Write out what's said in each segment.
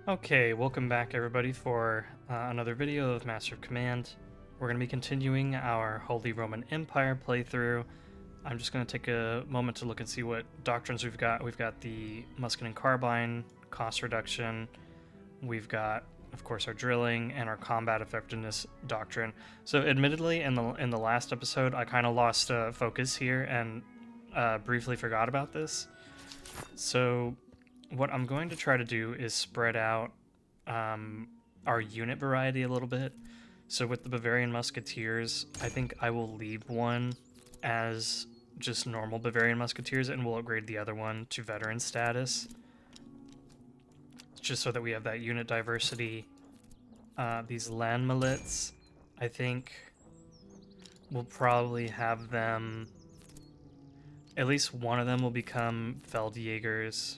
Okay, welcome back everybody for another video of Master of Command. We're going to be continuing our Holy Roman Empire playthrough. I'm just going to take a moment to look and see what doctrines we've got. We've got the Musket and Carbine, cost reduction. We've got, of course, our drilling and our combat effectiveness doctrine. So admittedly, in the last episode, I kind of lost focus here and briefly forgot about this. So what I'm going to try to do is spread out our unit variety a little bit. So with the Bavarian Musketeers, I think I will leave one as just normal Bavarian Musketeers and we'll upgrade the other one to veteran status. Just so that we have that unit diversity. These land milits, I think we'll probably have them, at least one of them will become Feldjägers.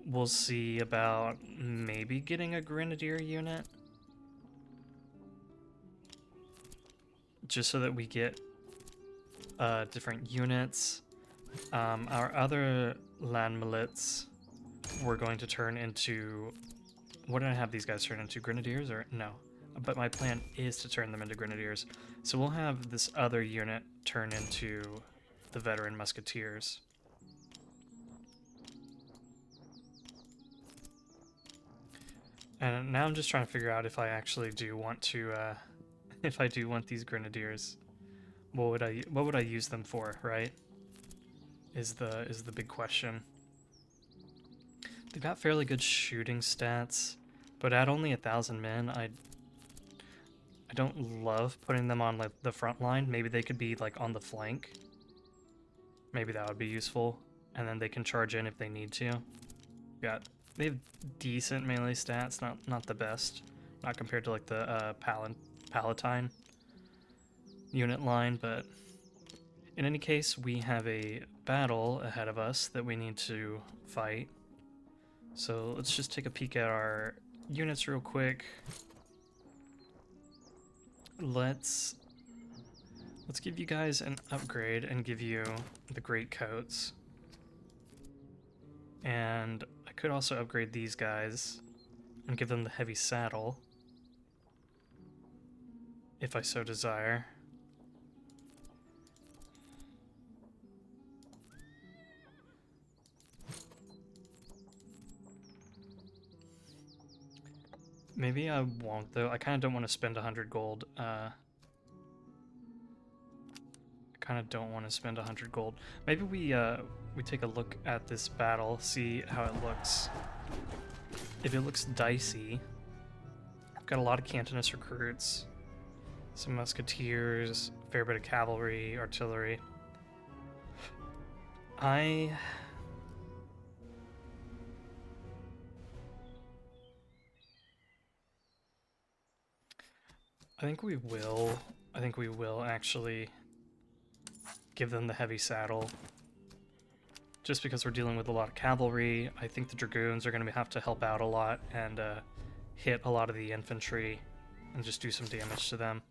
We'll see about maybe getting a Grenadier unit. Just so that we get different units. Our other land milits we're going to turn into... What did I have these guys turn into? Grenadiers or... No. But my plan is to turn them into Grenadiers. So we'll have this other unit turn into the veteran Musketeers. And now I'm just trying to figure out if I actually do want to, if I do want these Grenadiers, what would I use them for, right? Is the big question. They've got fairly good shooting stats, but at only 1,000 men, I don't love putting them on like the front line. Maybe they could be like on the flank. Maybe that would be useful, and then they can charge in if they need to. They have decent melee stats, not the best, not compared to like the Palatine unit line, but in any case, we have a battle ahead of us that we need to fight. So let's just take a peek at our units real quick. Let's give you guys an upgrade and give you the great coats. And I could also upgrade these guys and give them the heavy saddle, if I so desire. Maybe I won't, though. I kind of don't want to spend 100 gold. I kind of don't want to spend 100 gold. Maybe we take a look at this battle, see how it looks. If it looks dicey, I've got a lot of Cantonist recruits, some musketeers, a fair bit of cavalry, artillery. I think we will. I think we will actually give them the heavy saddle. Just because we're dealing with a lot of cavalry, I think the dragoons are going to have to help out a lot and hit a lot of the infantry and just do some damage to them.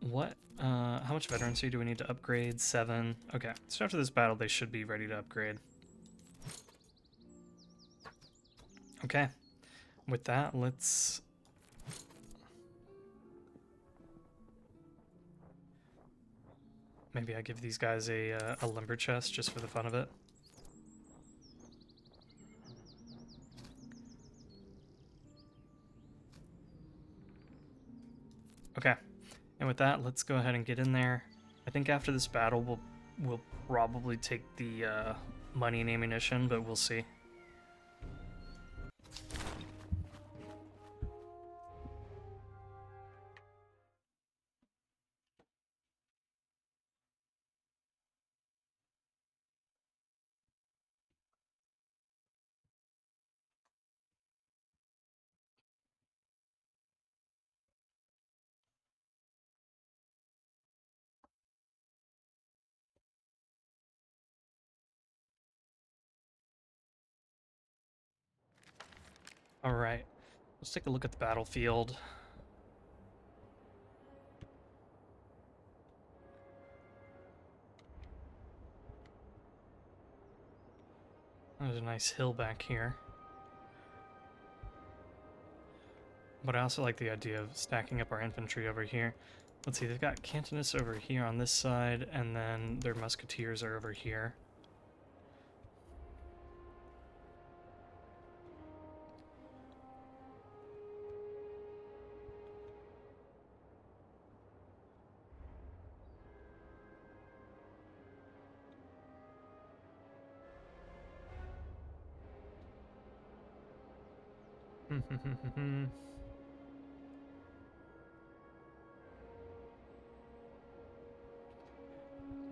What? How much veterancy do we need to upgrade? 7. Okay, so after this battle, they should be ready to upgrade. Okay, with that, let's... Maybe I give these guys a lumber chest just for the fun of it. Okay, and with that, let's go ahead and get in there. I think after this battle, we'll probably take the money and ammunition, but we'll see. All right, let's take a look at the battlefield. There's a nice hill back here. But I also like the idea of stacking up our infantry over here. Let's see, they've got Cantonists over here on this side, and then their musketeers are over here.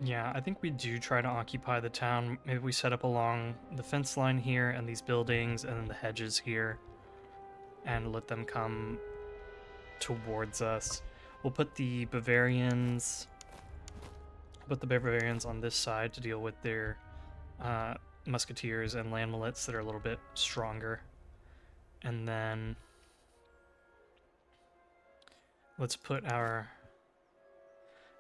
Yeah, I think we do try to occupy the town. Maybe we set up along the fence line here and these buildings and then the hedges here and let them come towards us. We'll put the Bavarians on this side to deal with their musketeers and land millets that are a little bit stronger. And then let's put our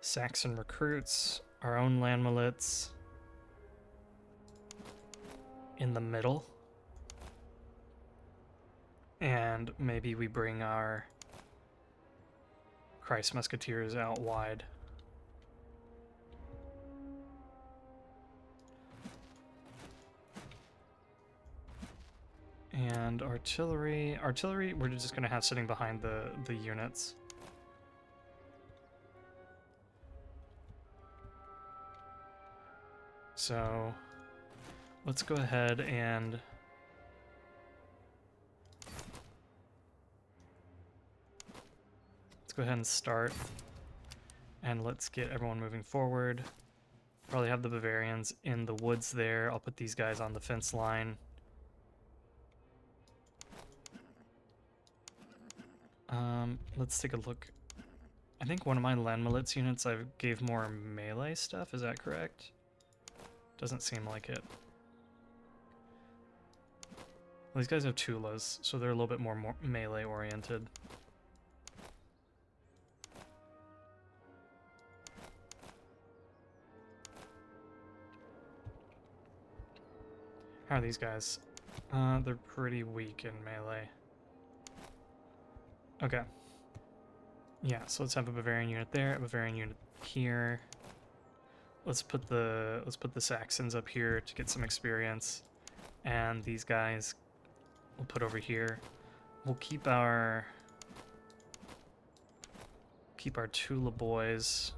Saxon recruits, our own land millets, in the middle. And maybe we bring our Kreis musketeers out wide. And artillery, we're just going to have sitting behind the units. So let's go ahead and start, and let's get everyone moving forward. Probably have the Bavarians in the woods there. I'll put these guys on the fence line. Let's take a look. I think one of my land millets units I gave more melee stuff, is that correct? Doesn't seem like it. Well, these guys have Tulas, so they're a little bit more melee oriented. How are these guys? They're pretty weak in melee. Okay. Yeah, so let's have a Bavarian unit there, a Bavarian unit here. Let's put the Saxons up here to get some experience, and these guys we'll put over here. We'll keep our Tula boys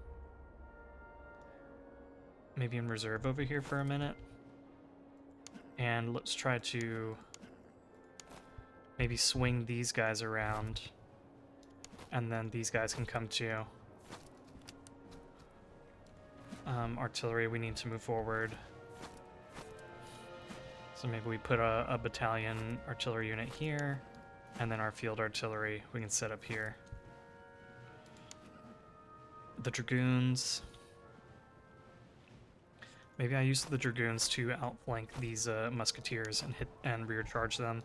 maybe in reserve over here for a minute. And let's try to maybe swing these guys around, and then these guys can come too. Artillery, we need to move forward. So maybe we put a battalion artillery unit here, and then our field artillery we can set up here. The dragoons. Maybe I use the dragoons to outflank these musketeers and hit and rear charge them.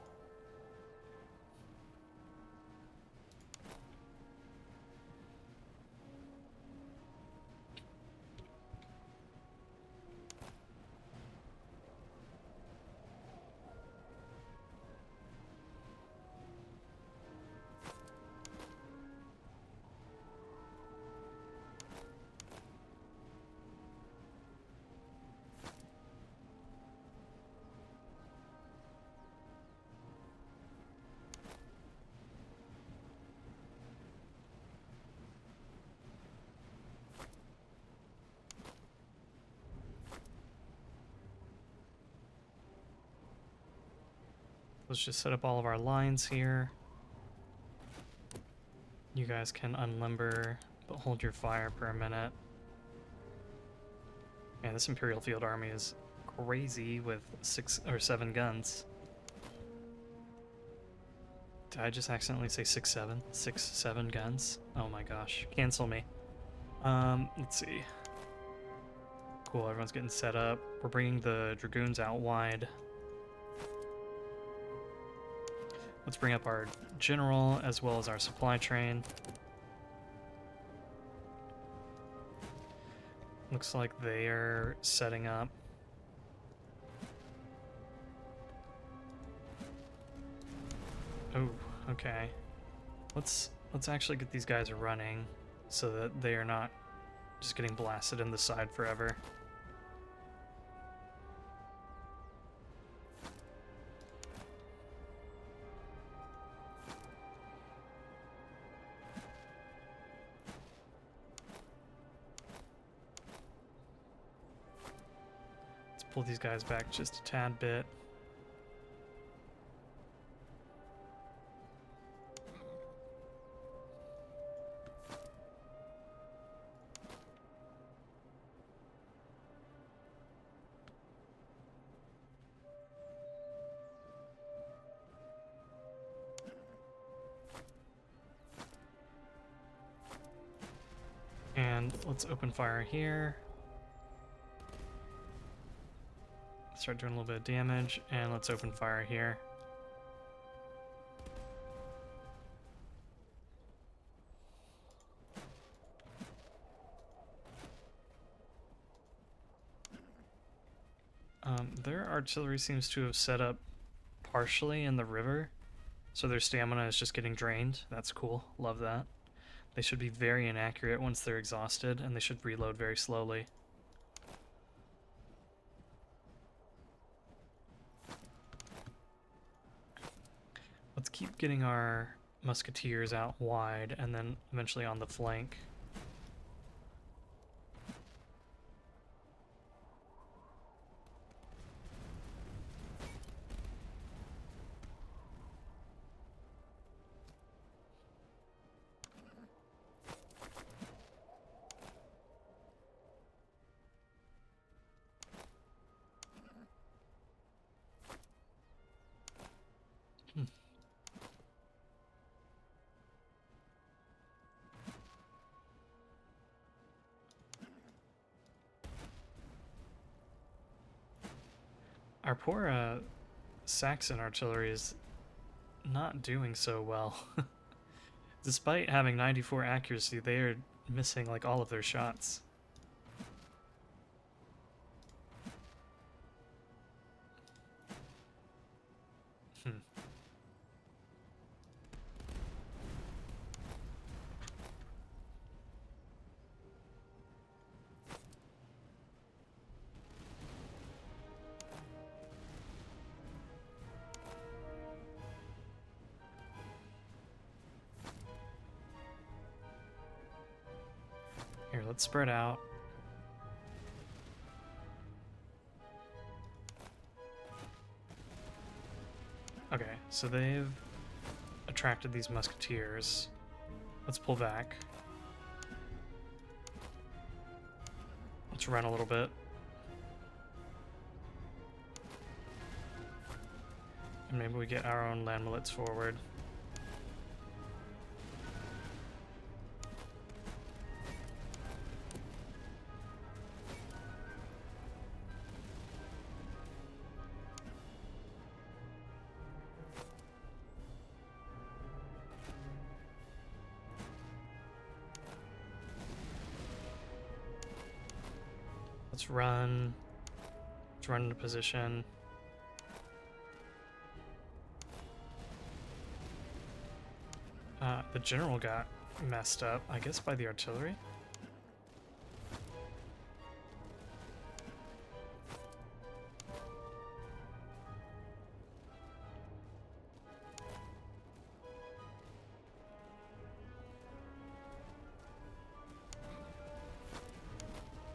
Let's just set up all of our lines here. You guys can unlimber, but hold your fire for a minute. Man, this Imperial Field Army is crazy with 6 or 7 guns. Did I just accidentally say 6-7? 6-7 guns? Oh my gosh. Cancel me. Let's see. Cool, everyone's getting set up. We're bringing the Dragoons out wide. Let's bring up our general as well as our supply train. Looks like they are setting up. Oh, okay. Let's actually get these guys running so that they are not just getting blasted in the side forever. Let's pull these guys back just a tad bit. And let's open fire here. Start doing a little bit of damage, and let's open fire here. Their artillery seems to have set up partially in the river, so their stamina is just getting drained. That's cool. Love that. They should be very inaccurate once they're exhausted, and they should reload very slowly. Let's keep getting our musketeers out wide, and then eventually on the flank. Our poor Saxon artillery is not doing so well. Despite having 94 accuracy, they are missing like all of their shots. Here, let's spread out. Okay, so they've attracted these musketeers. Let's pull back. Let's run a little bit. And maybe we get our own land millets forward. Let's run. Let's run into position. The general got messed up, I guess, by the artillery.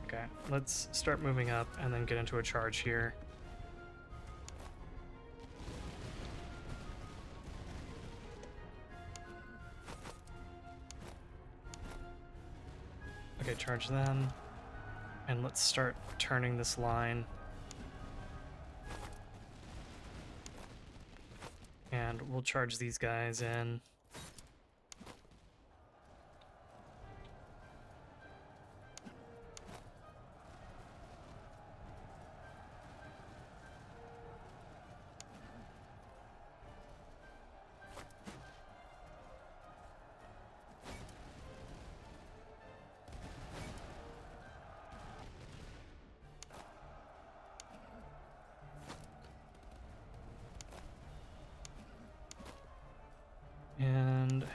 Okay, let's start moving up and then get into a charge here. Okay, charge them. And let's start turning this line. And we'll charge these guys in.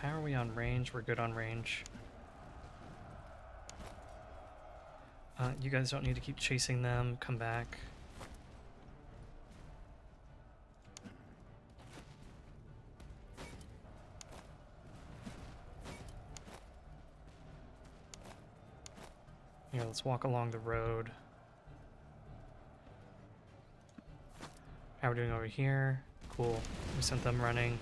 how are we on range? We're good on range. You guys don't need to keep chasing them. Come back. Here, let's walk along the road. How are we doing over here? Cool. We sent them running.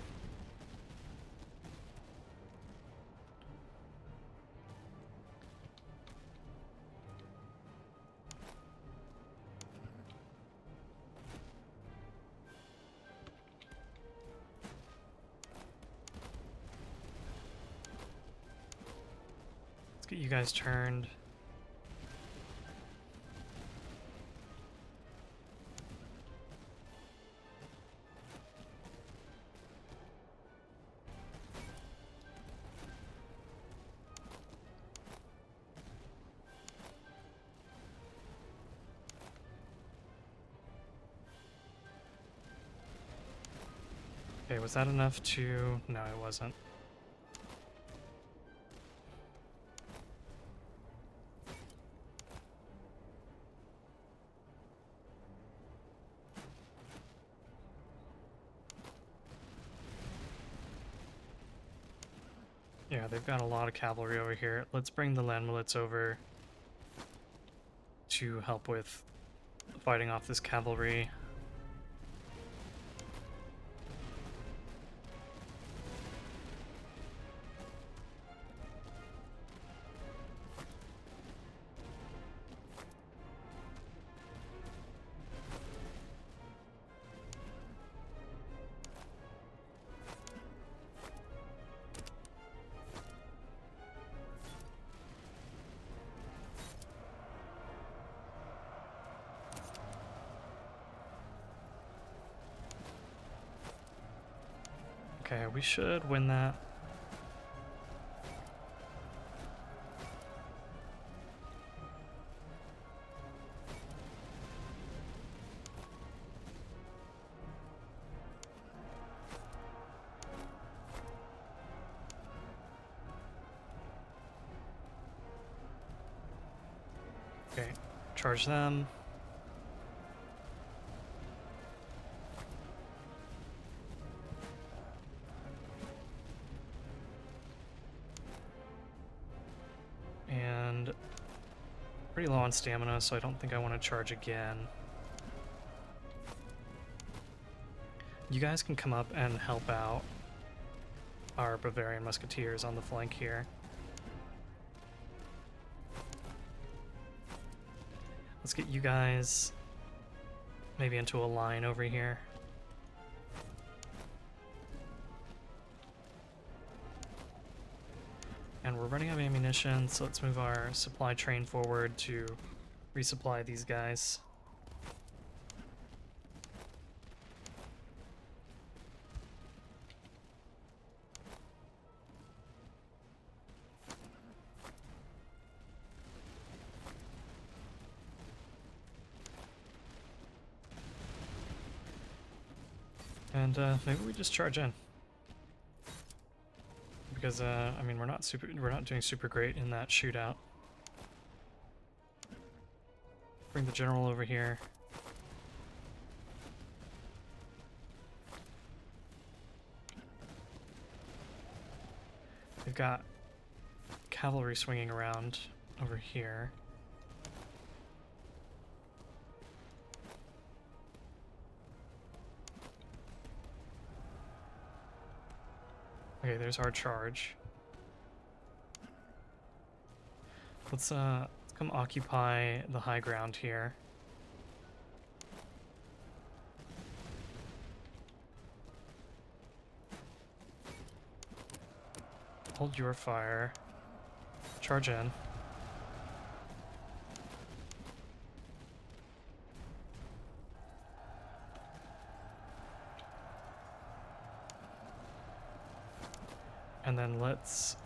Let's get you guys turned. Okay, was that enough to... No, it wasn't. Yeah, they've got a lot of cavalry over here. Let's bring the land milits over to help with fighting off this cavalry. Okay, we should win that. Okay, charge them. And pretty low on stamina, so I don't think I want to charge again. You guys can come up and help out our Bavarian musketeers on the flank here. Let's get you guys maybe into a line over here. And we're running out of ammunition, so let's move our supply train forward to resupply these guys. And maybe we just charge in. Because I mean, we're not doing super great in that shootout. Bring the general over here. They've got cavalry swinging around over here. Okay, there's our charge. Let's come occupy the high ground here. Hold your fire. Charge in. And then let's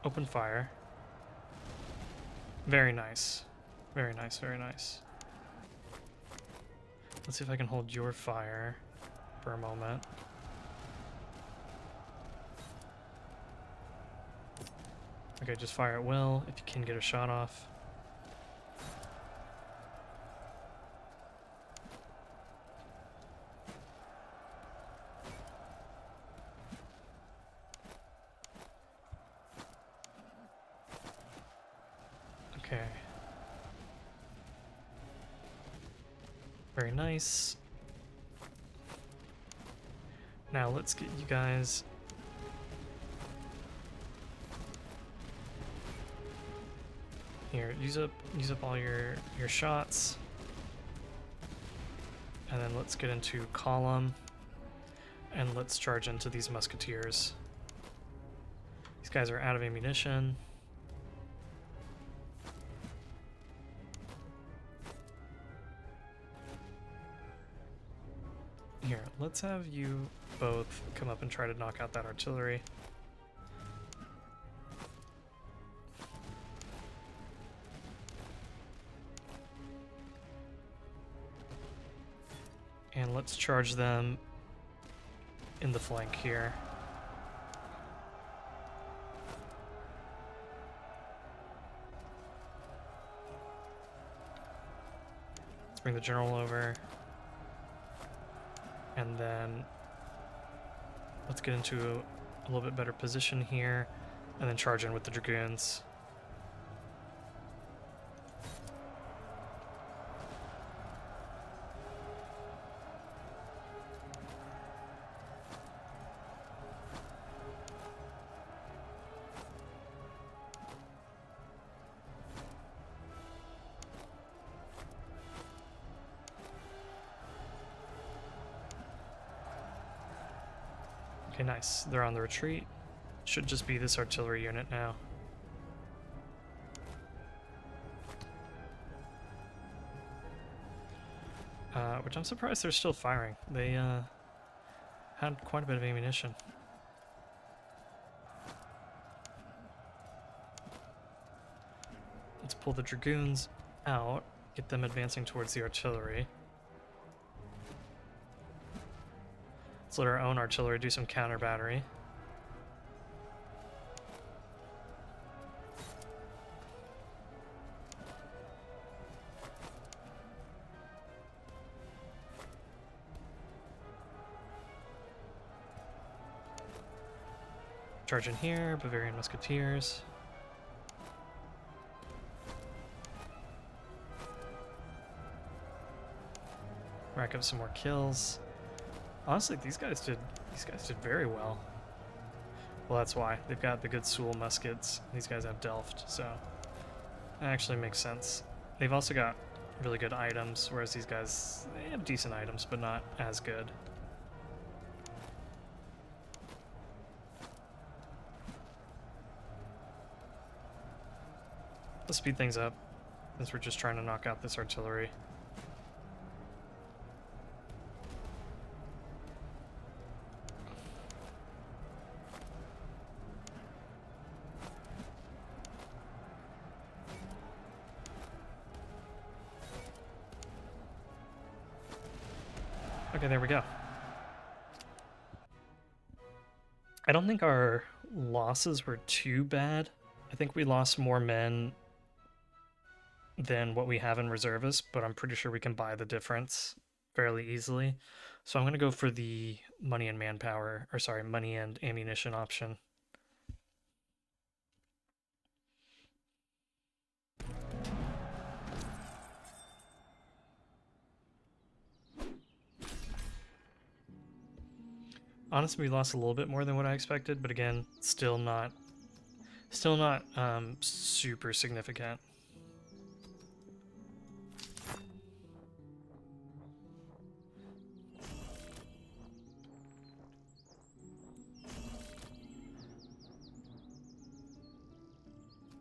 open fire. Very nice. Very nice, very nice. Let's see if I can hold your fire for a moment. Okay, just fire at will if you can get a shot off. Okay. Very nice. Now let's get you guys here. Use up all your shots, and then let's get into column, and let's charge into these musketeers. These guys are out of ammunition. Here, let's have you both come up and try to knock out that artillery. And let's charge them in the flank here. Let's bring the general over. And then let's get into a little bit better position here, and then charge in with the dragoons. Okay, nice. They're on the retreat. Should just be this artillery unit now. Which I'm surprised they're still firing. They had quite a bit of ammunition. Let's pull the dragoons out, get them advancing towards the artillery. Let's let our own artillery do some counter battery. Charge in here, Bavarian musketeers. Rack up some more kills. Honestly, these guys did very well. Well, that's why. They've got the good Soul muskets. These guys have Delft, so that actually makes sense. They've also got really good items, whereas these guys, they have decent items, but not as good. Let's speed things up, since we're just trying to knock out this artillery. Okay, there we go. I don't think our losses were too bad. I think we lost more men than what we have in reservists, but I'm pretty sure we can buy the difference fairly easily. So I'm going to go for the money and manpower, or sorry, money and ammunition option. Honestly, we lost a little bit more than what I expected, but again, still not super significant.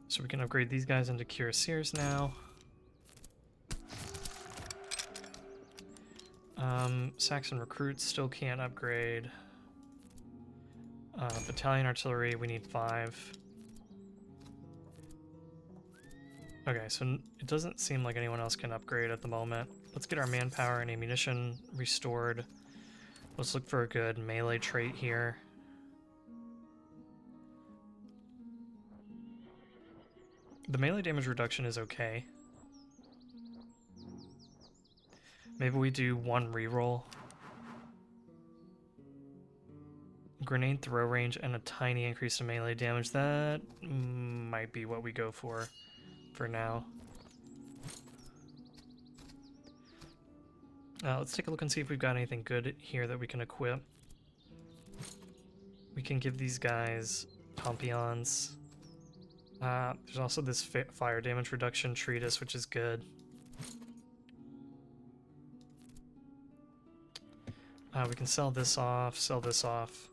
So we can upgrade these guys into cuirassiers now. Saxon recruits still can't upgrade. Battalion artillery, we need 5. Okay, so it doesn't seem like anyone else can upgrade at the moment. Let's get our manpower and ammunition restored. Let's look for a good melee trait here. The melee damage reduction is okay. Maybe we do one reroll. Grenade throw range and a tiny increase in melee damage. That might be what we go for now. Let's take a look and see if we've got anything good here that we can equip. We can give these guys Tompions. There's also this fire damage reduction treatise, which is good. We can sell this off, sell this off.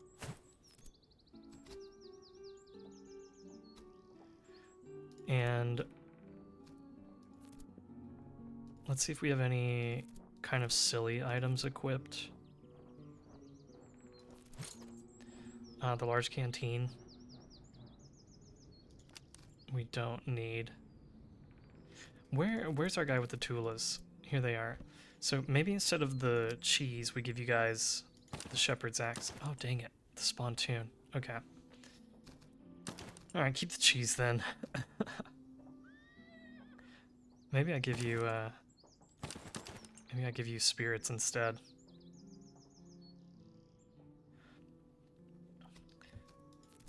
And let's see if we have any kind of silly items equipped. The large canteen. We don't need. Where's our guy with the tulas? Here they are. So maybe instead of the cheese, we give you guys the shepherd's axe. Oh, dang it. The spontoon. Okay. Alright, keep the cheese then. Maybe I give you spirits instead.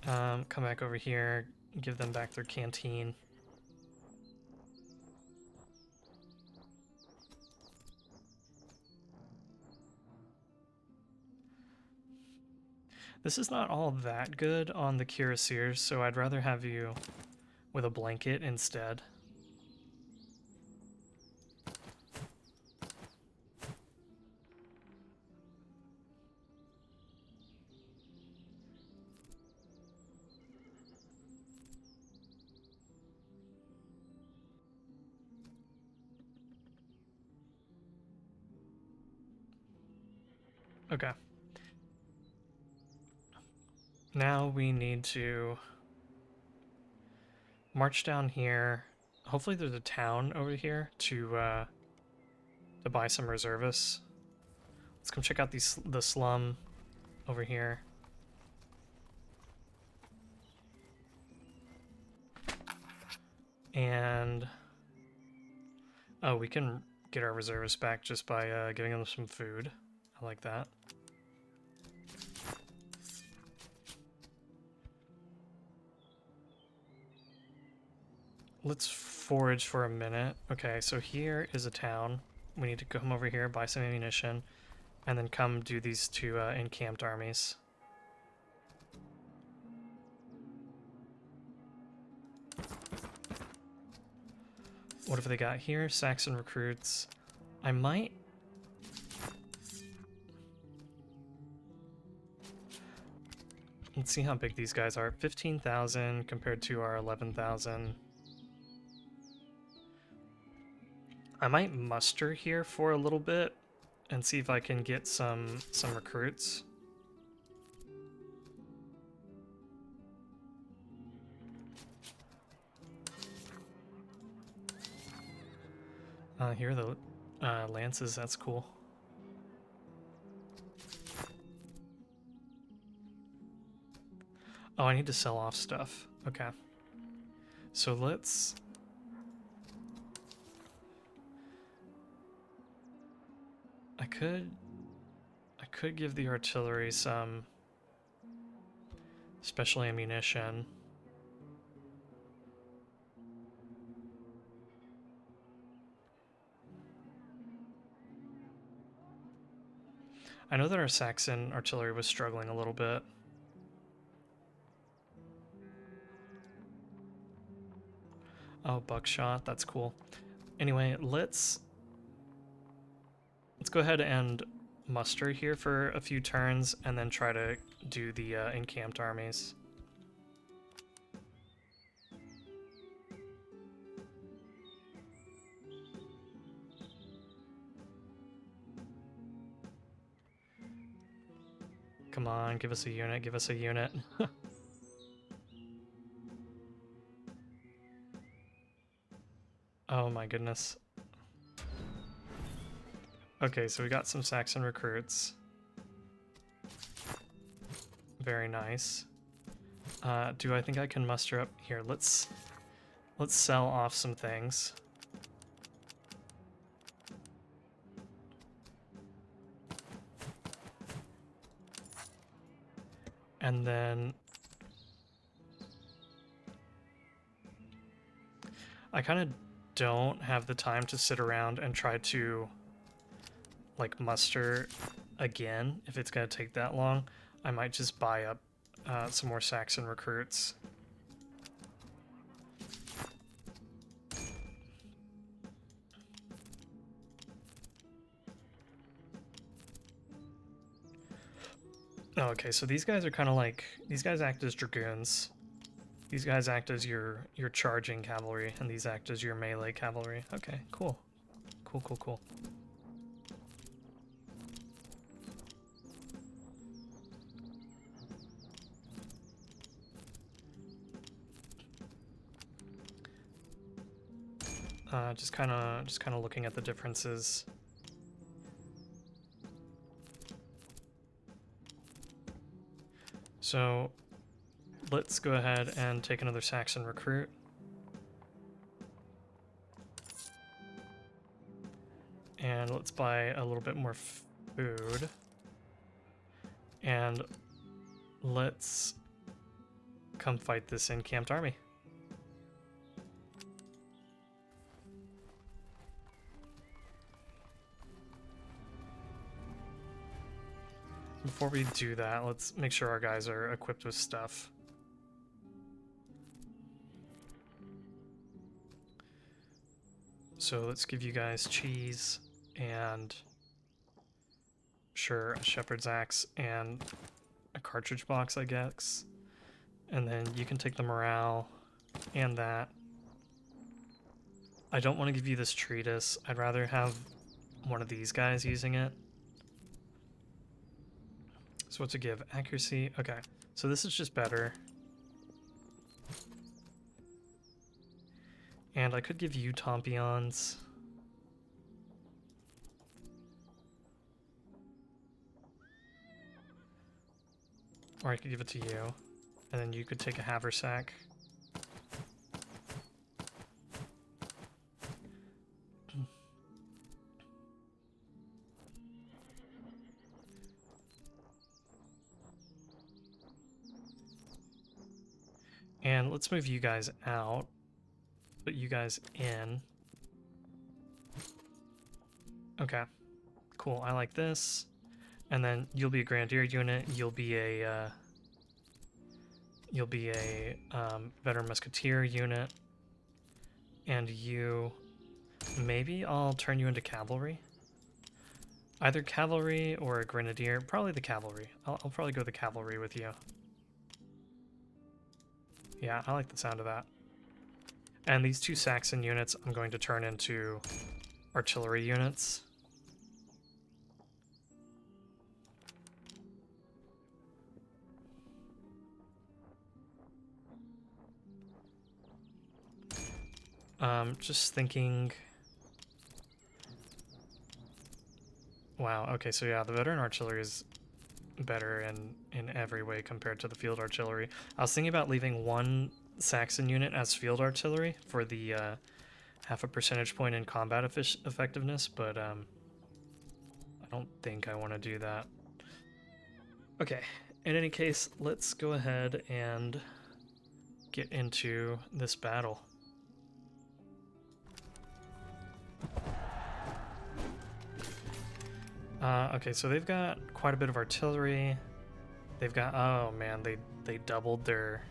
Come back over here, give them back their canteen. This is not all that good on the cuirassiers, so I'd rather have you with a blanket instead. Okay. Now we need to march down here. Hopefully there's a town over here to buy some reservists. Let's come check out the slum over here. And oh, we can get our reservists back just by giving them some food. I like that. Let's forage for a minute. Okay, so here is a town. We need to come over here, buy some ammunition, and then come do these two encamped armies. What have they got here? Saxon recruits. I might... Let's see how big these guys are. 15,000 compared to our 11,000. I might muster here for a little bit and see if I can get some recruits. Here are the lances, that's cool. Oh, I need to sell off stuff. Okay. So let's... I could give the artillery some special ammunition. I know that our Saxon artillery was struggling a little bit. Oh, buckshot, that's cool. Anyway, let's go ahead and muster here for a few turns and then try to do the encamped armies. Come on, give us a unit, give us a unit. Oh my goodness. Okay, so we got some Saxon recruits. Very nice. Do I think I can muster up here? Let's let's sell off some things. And then I kind of don't have the time to sit around and try to like muster again. If it's going to take that long, I might just buy up some more Saxon recruits. Okay, so these guys are kind of like, these guys act as dragoons. These guys act as your charging cavalry, and these act as your melee cavalry. Okay, cool. Cool, cool, cool. Just kind of looking at the differences. So let's go ahead and take another Saxon recruit. And let's buy a little bit more food. And let's come fight this encamped army. Before we do that, let's make sure our guys are equipped with stuff. So let's give you guys cheese and sure, a shepherd's axe and a cartridge box, I guess. And then you can take the morale and that. I don't want to give you this treatise. I'd rather have one of these guys using it. So what to give? Accuracy? Okay. So this is just better. And I could give you Tompions. Or I could give it to you. And then you could take a haversack. And let's move you guys out. Put you guys in. Okay. Cool, I like this. And then you'll be a grenadier unit. You'll be a veteran musketeer unit. And you, maybe I'll turn you into cavalry. Either cavalry or a grenadier. Probably the cavalry. I'll probably go the cavalry with you. Yeah, I like the sound of that. And these two Saxon units I'm going to turn into artillery units. Just thinking... Wow, okay, so yeah, the veteran artillery is better in every way compared to the field artillery. I was thinking about leaving one Saxon unit as field artillery for the half a percentage point in combat effectiveness, but I don't think I want to do that. Okay, in any case, let's go ahead and get into this battle. Okay, so they've got quite a bit of artillery. They've got, oh man, they doubled their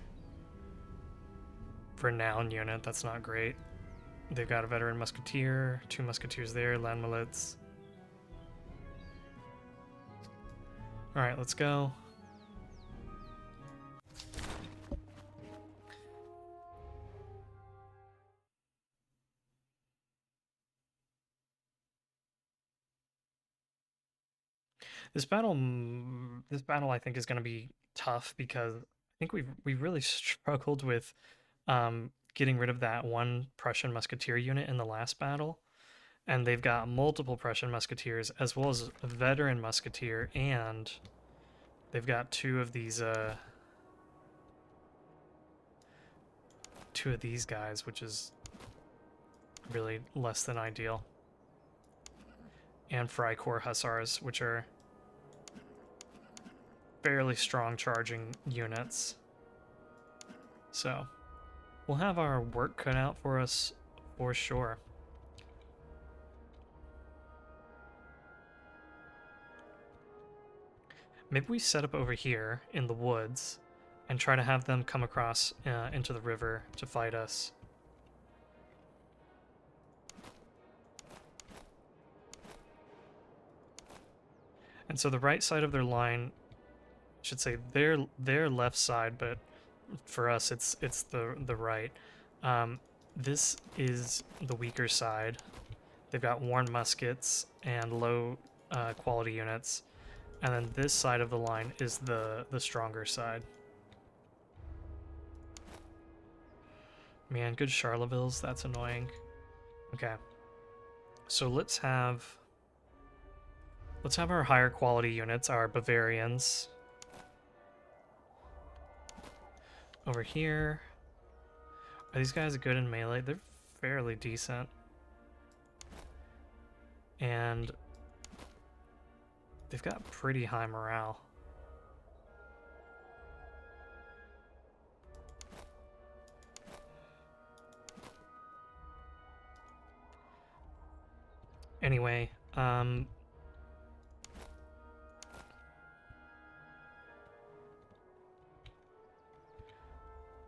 renown unit. That's not great. They've got a veteran musketeer, 2 musketeers there, land milites. All right, let's go. This battle I think is going to be tough because I think we really struggled with getting rid of that one Prussian musketeer unit in the last battle, and they've got multiple Prussian musketeers as well as a veteran musketeer, and they've got two 2 of these guys, which is really less than ideal. And Freikorps Hussars, which are fairly strong charging units. So, we'll have our work cut out for us for sure. Maybe we set up over here in the woods and try to have them come across into the river to fight us. And so the right side of their line, I should say their left side, but for us it's the right. This is the weaker side. They've got worn muskets and low quality units. And then this side of the line is the stronger side. Man, good Charlevilles, that's annoying. Okay. So let's have our higher quality units, our Bavarians. Over here. Are these guys good in melee? They're fairly decent. And they've got pretty high morale. Anyway,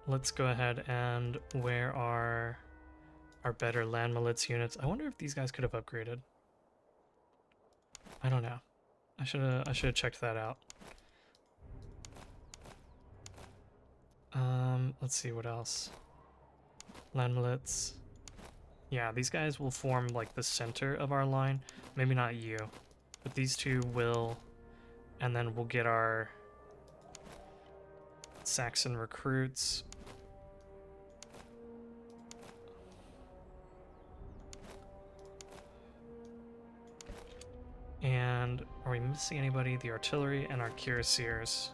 let's go ahead and where are our better land milits units? I wonder if these guys could have upgraded. I don't know. I should have checked that out. Let's see what else. Land milits. Yeah, these guys will form like the center of our line. Maybe not you, but these two will, and then we'll get our Saxon recruits. And are we missing anybody? The artillery and our cuirassiers.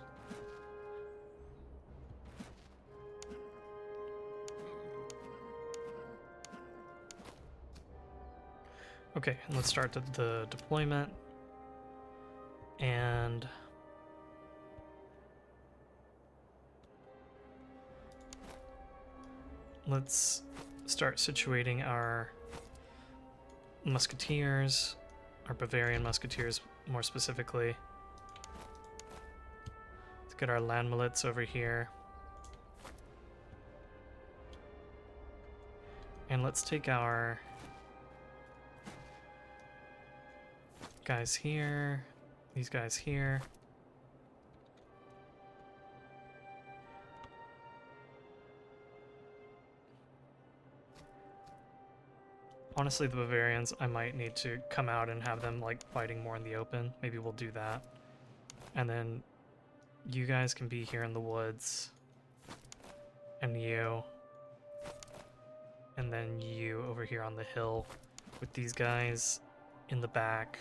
Okay, let's start the deployment. And let's start situating our musketeers, our Bavarian musketeers more specifically. Let's get our land milits over here. And let's take our guys here, these guys here. Honestly, the Bavarians, I might need to come out and have them like fighting more in the open. Maybe we'll do that. And then you guys can be here in the woods. And you. And then you over here on the hill with these guys in the back.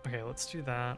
Okay, let's do that.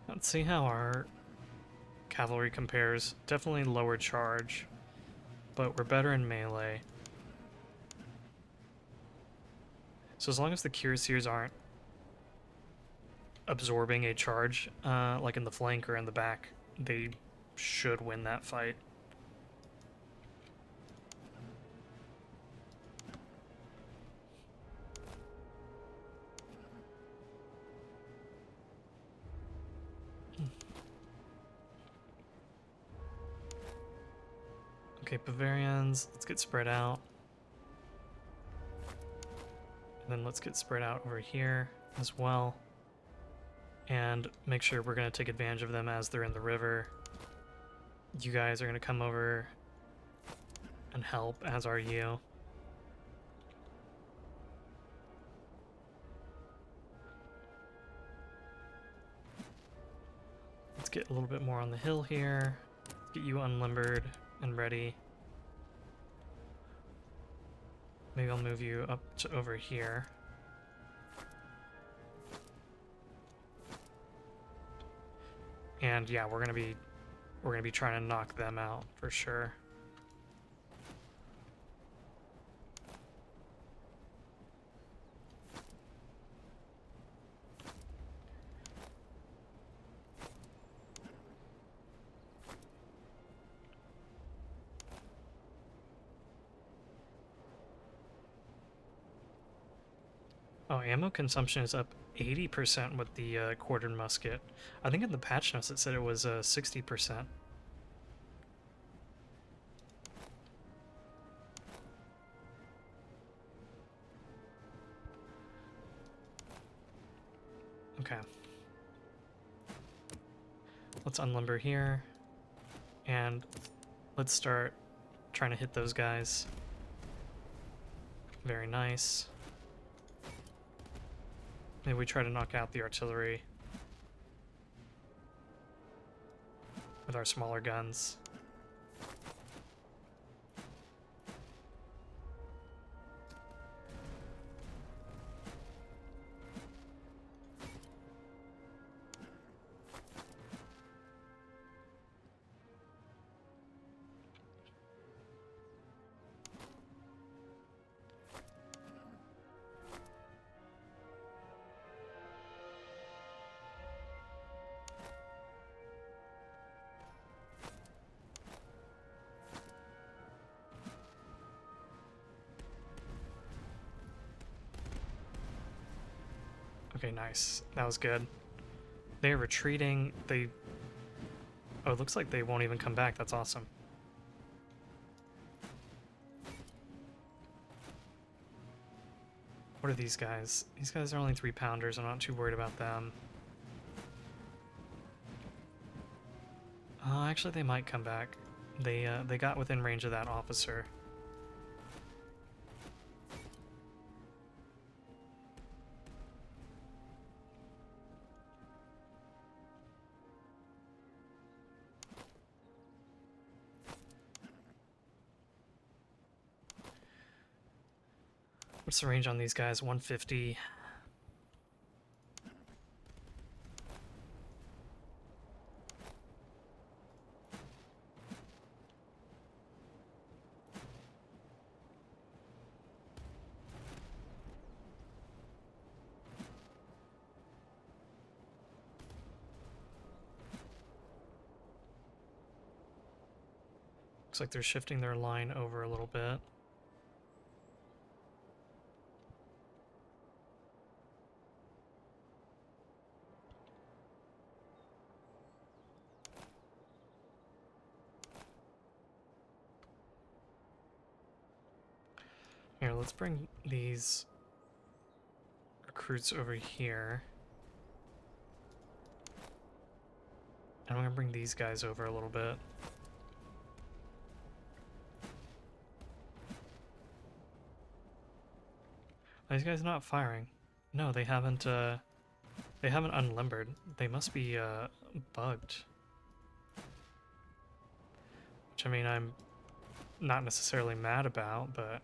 Let's see how our cavalry compares. Definitely lower charge, but we're better in melee. So as long as the cuirassiers aren't absorbing a charge, like in the flank or in the back, they should win that fight. Okay, Bavarians, let's get spread out. And then let's get spread out over here as well. And make sure we're going to take advantage of them as they're in the river. You guys are going to come over and help, as are you. Let's get a little bit more on the hill here. Get you unlimbered and ready. Maybe I'll move you up to over here. And yeah, we're gonna be trying to knock them out for sure. Oh, ammo consumption is up 80% with the quartered musket. I think in the patch notes it said it was 60%. Okay. Let's unlimber here. And let's start trying to hit those guys. Very nice. Maybe we try to knock out the artillery with our smaller guns. Okay, nice. That was good. They're retreating. Oh, it looks like they won't even come back. That's awesome. What are these guys? These guys are only 3-pounders. I'm not too worried about them. Actually, they might come back. They got within range of that officer. What's the range on these guys? 150. Looks like they're shifting their line over a little bit. Here, let's bring these recruits over here. And I'm gonna bring these guys over a little bit. Are these guys not firing? No, they haven't unlimbered. They must be bugged. Which, I mean, I'm not necessarily mad about, but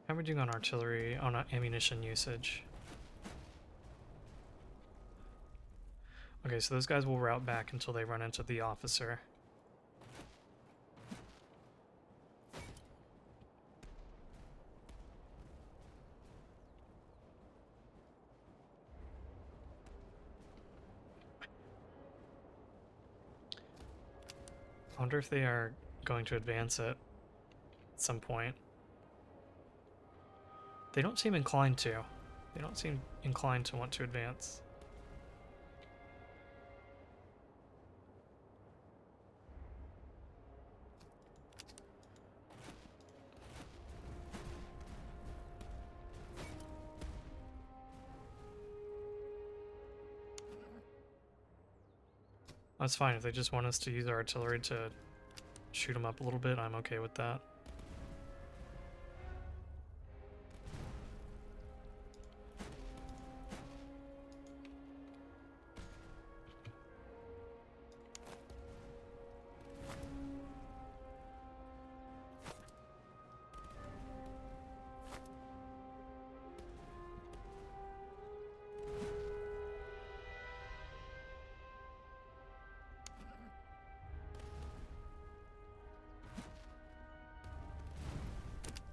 how are we doing on artillery, on ammunition usage? Okay, so those guys will route back until they run into the officer. I wonder if they are going to advance it at some point. They don't seem inclined to. They don't seem inclined to want to advance. That's fine. If they just want us to use our artillery to shoot them up a little bit, I'm okay with that.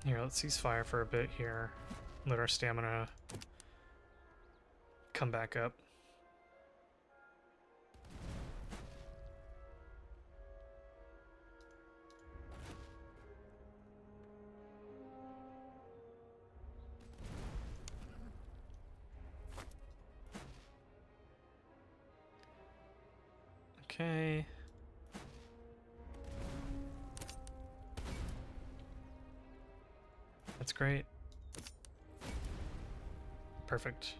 Here, let's cease fire for a bit here. Let our stamina come back up. Okay. That's great. Perfect.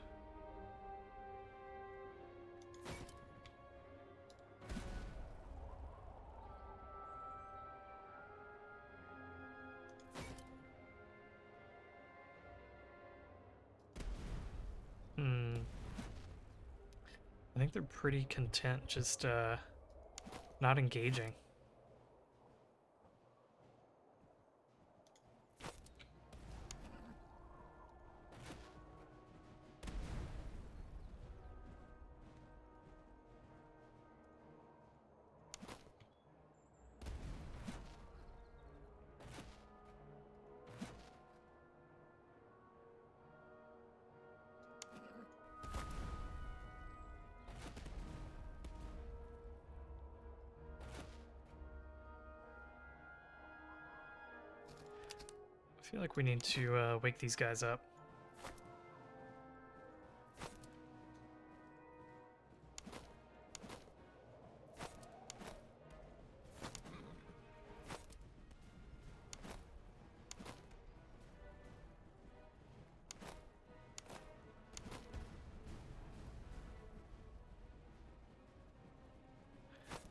I think they're pretty content just not engaging. I feel like we need to wake these guys up.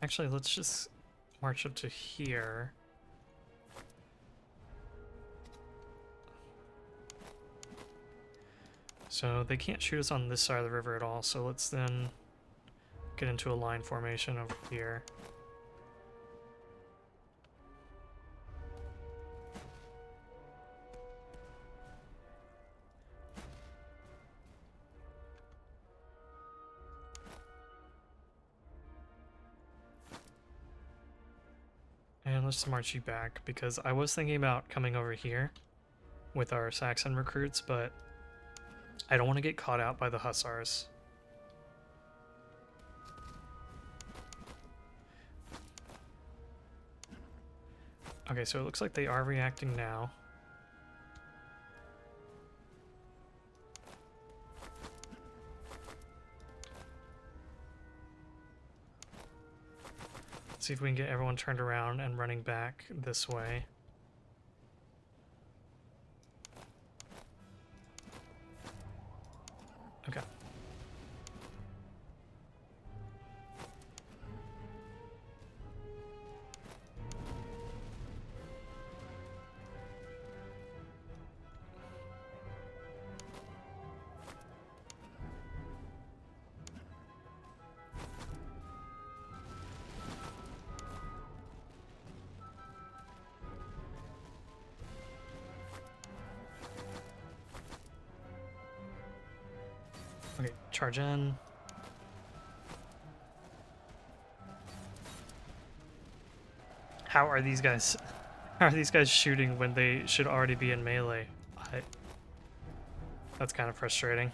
Actually, let's just march up to here. So they can't shoot us on this side of the river at all, so let's then get into a line formation over here. And let's march you back, because I was thinking about coming over here with our Saxon recruits, but I don't want to get caught out by the hussars. Okay, so it looks like they are reacting now. Let's see if we can get everyone turned around and running back this way. Okay. Okay, charge in. How are these guys shooting when they should already be in melee? That's kind of frustrating.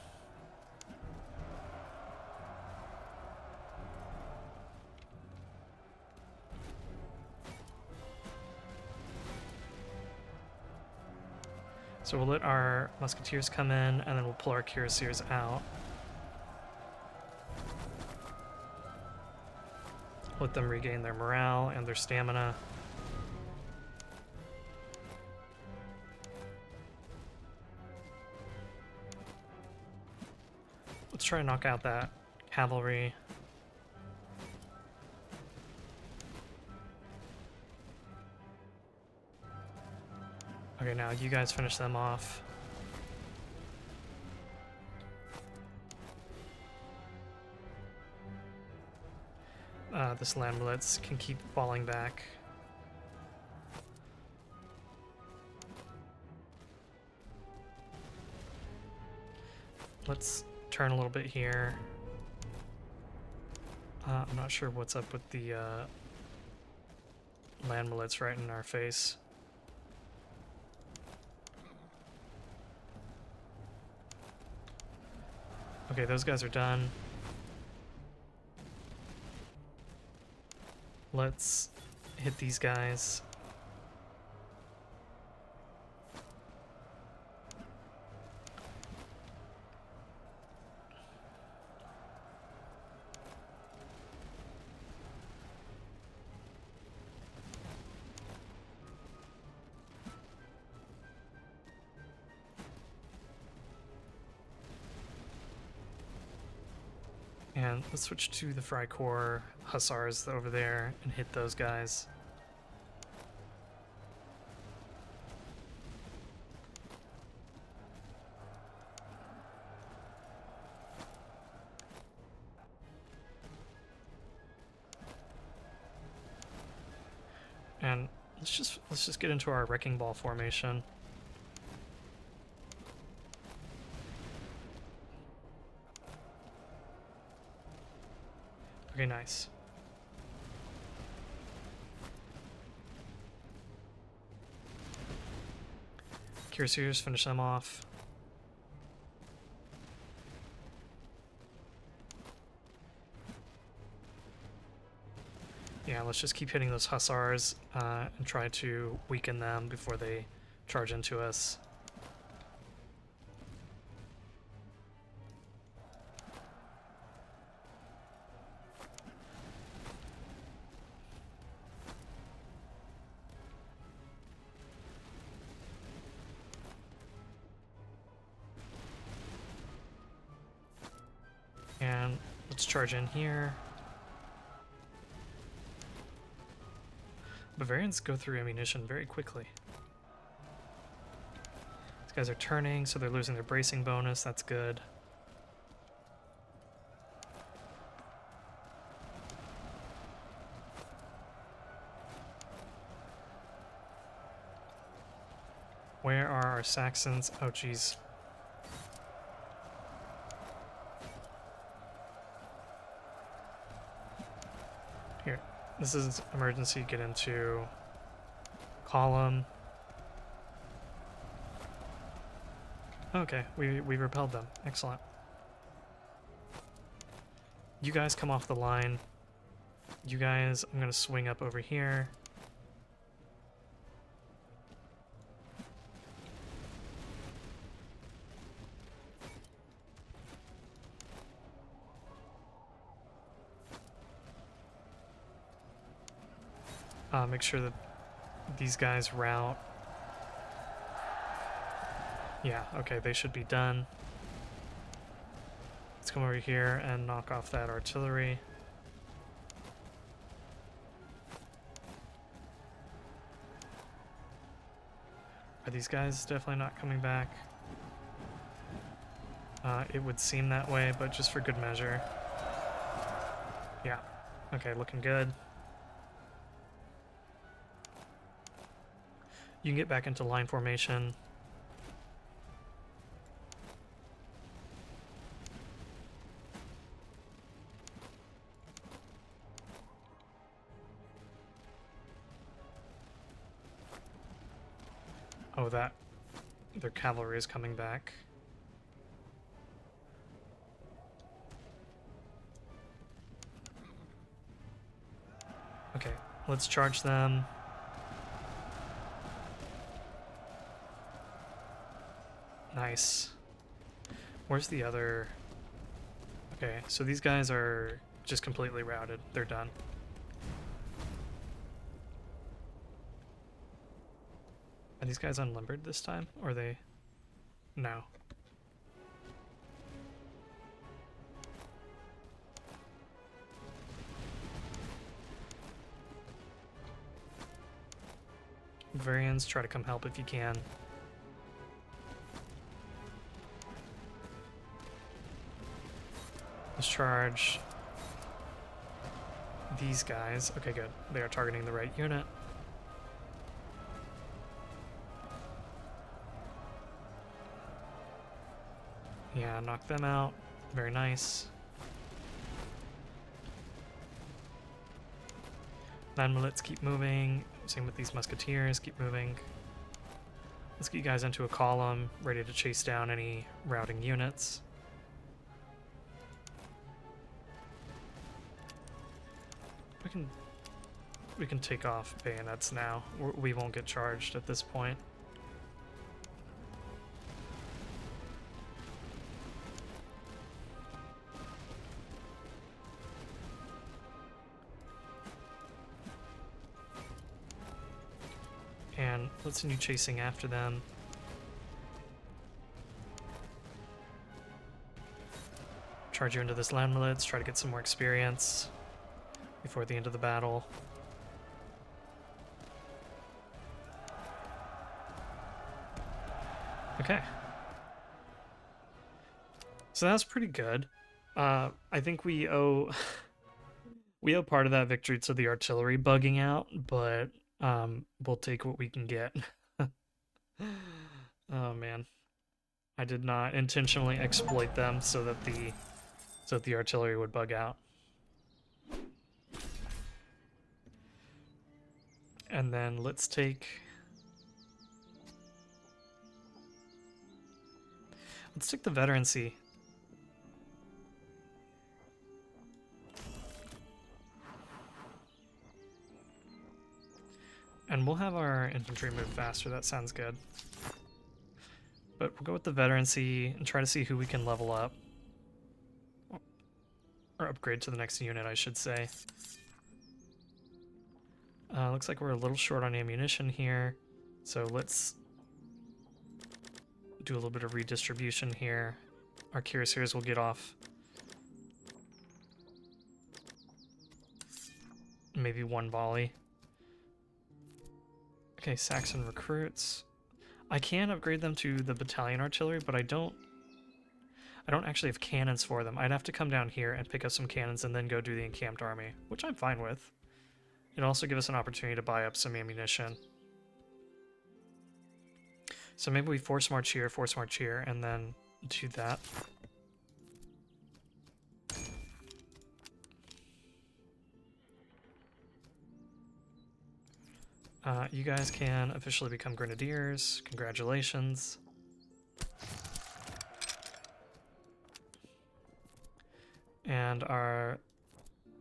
So we'll let our musketeers come in, and then we'll pull our cuirassiers out. Let them regain their morale and their stamina. Let's try to knock out that cavalry. Okay, now you guys finish them off. This land blitz can keep falling back. Let's turn a little bit here. I'm not sure what's up with the land blitz right in our face. Okay, those guys are done. Let's hit these guys. And let's switch to the Freikorps Hussars over there and hit those guys. And let's just get into our wrecking ball formation. Okay, nice. Cuirassiers, finish them off. Yeah, let's just keep hitting those hussars and try to weaken them before they charge into us. And let's charge in here. Bavarians go through ammunition very quickly. These guys are turning, so they're losing their bracing bonus. That's good. Where are our Saxons? Oh, geez. Here, this is emergency. Get into column. Okay, we repelled them. Excellent. You guys come off the line. You guys, I'm gonna swing up over here. Make sure that these guys route. Yeah, okay, they should be done. Let's come over here and knock off that artillery. Are these guys definitely not coming back? It would seem that way, but just for good measure. Yeah, okay, looking good. You can get back into line formation. Oh, their cavalry is coming back. Okay, let's charge them. Nice. Where's the other... Okay, so these guys are just completely routed. They're done. Are these guys unlimbered this time? Or are they... No. Hanoverians, try to come help if you can. Let's charge these guys. Okay, good. They are targeting the right unit. Yeah, knock them out. Very nice. Then let's keep moving. Same with these musketeers, keep moving. Let's get you guys into a column, ready to chase down any routing units. We can take off bayonets now. We won't get charged at this point. And let's continue chasing after them. Charge you into this land militia, try to get some more experience before the end of the battle. Okay. So that's pretty good. I think we owe we owe part of that victory to the artillery bugging out, but we'll take what we can get. Oh man. I did not intentionally exploit them so that the artillery would bug out. And then let's take the veterancy. And we'll have our infantry move faster, that sounds good. But we'll go with the veterancy and try to see who we can level up. Or upgrade to the next unit, I should say. Looks like we're a little short on ammunition here, so let's do a little bit of redistribution here. Our cuirassiers will get off maybe one volley. Okay, Saxon recruits. I can upgrade them to the battalion artillery, but I don't actually have cannons for them. I'd have to come down here and pick up some cannons and then go do the encamped army, which I'm fine with. It'll also give us an opportunity to buy up some ammunition. So maybe we force march here, and then do that. You guys can officially become grenadiers. Congratulations. And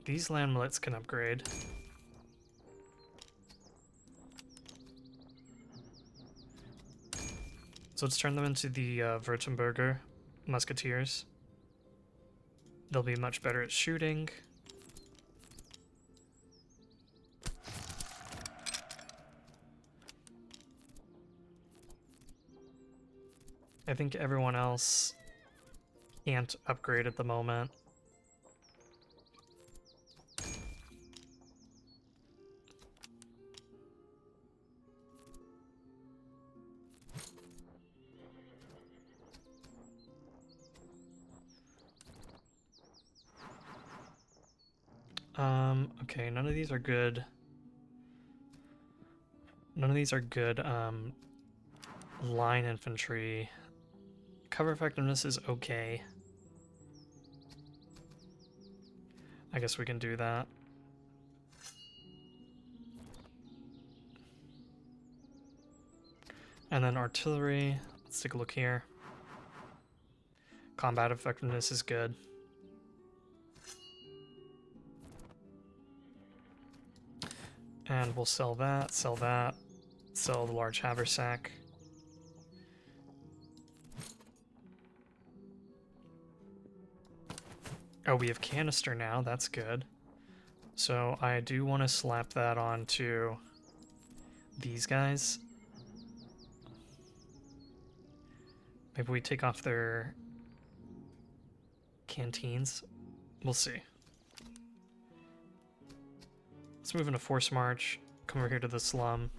these land milits can upgrade. So let's turn them into the Württemberger musketeers. They'll be much better at shooting. I think everyone else can't upgrade at the moment. Okay, none of these are good. None of these are good, line infantry. Cover effectiveness is okay. I guess we can do that. And then artillery, let's take a look here. Combat effectiveness is good. And we'll sell that, sell the large haversack. Oh, we have canister now. That's good. So I do want to slap that onto these guys. Maybe we take off their canteens. We'll see. Let's move into force march. Come over here to the slum.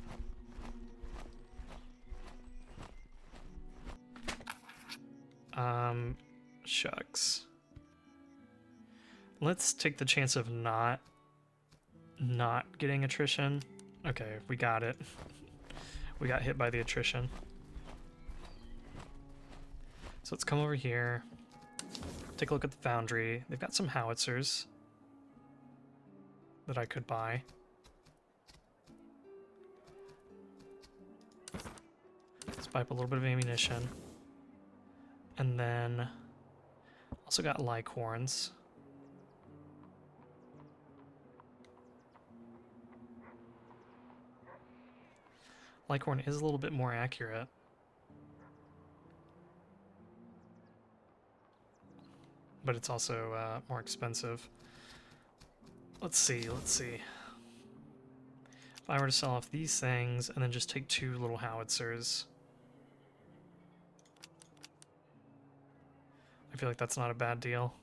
Shucks. Let's take the chance of not getting attrition. Okay, we got it. We got hit by the attrition. So let's come over here. Take a look at the foundry. They've got some howitzers that I could buy. Let's buy up a little bit of ammunition. And then also got licorns. Licorn is a little bit more accurate. But it's also more expensive. Let's see. If I were to sell off these things and then just take 2 little howitzers. I feel like that's not a bad deal.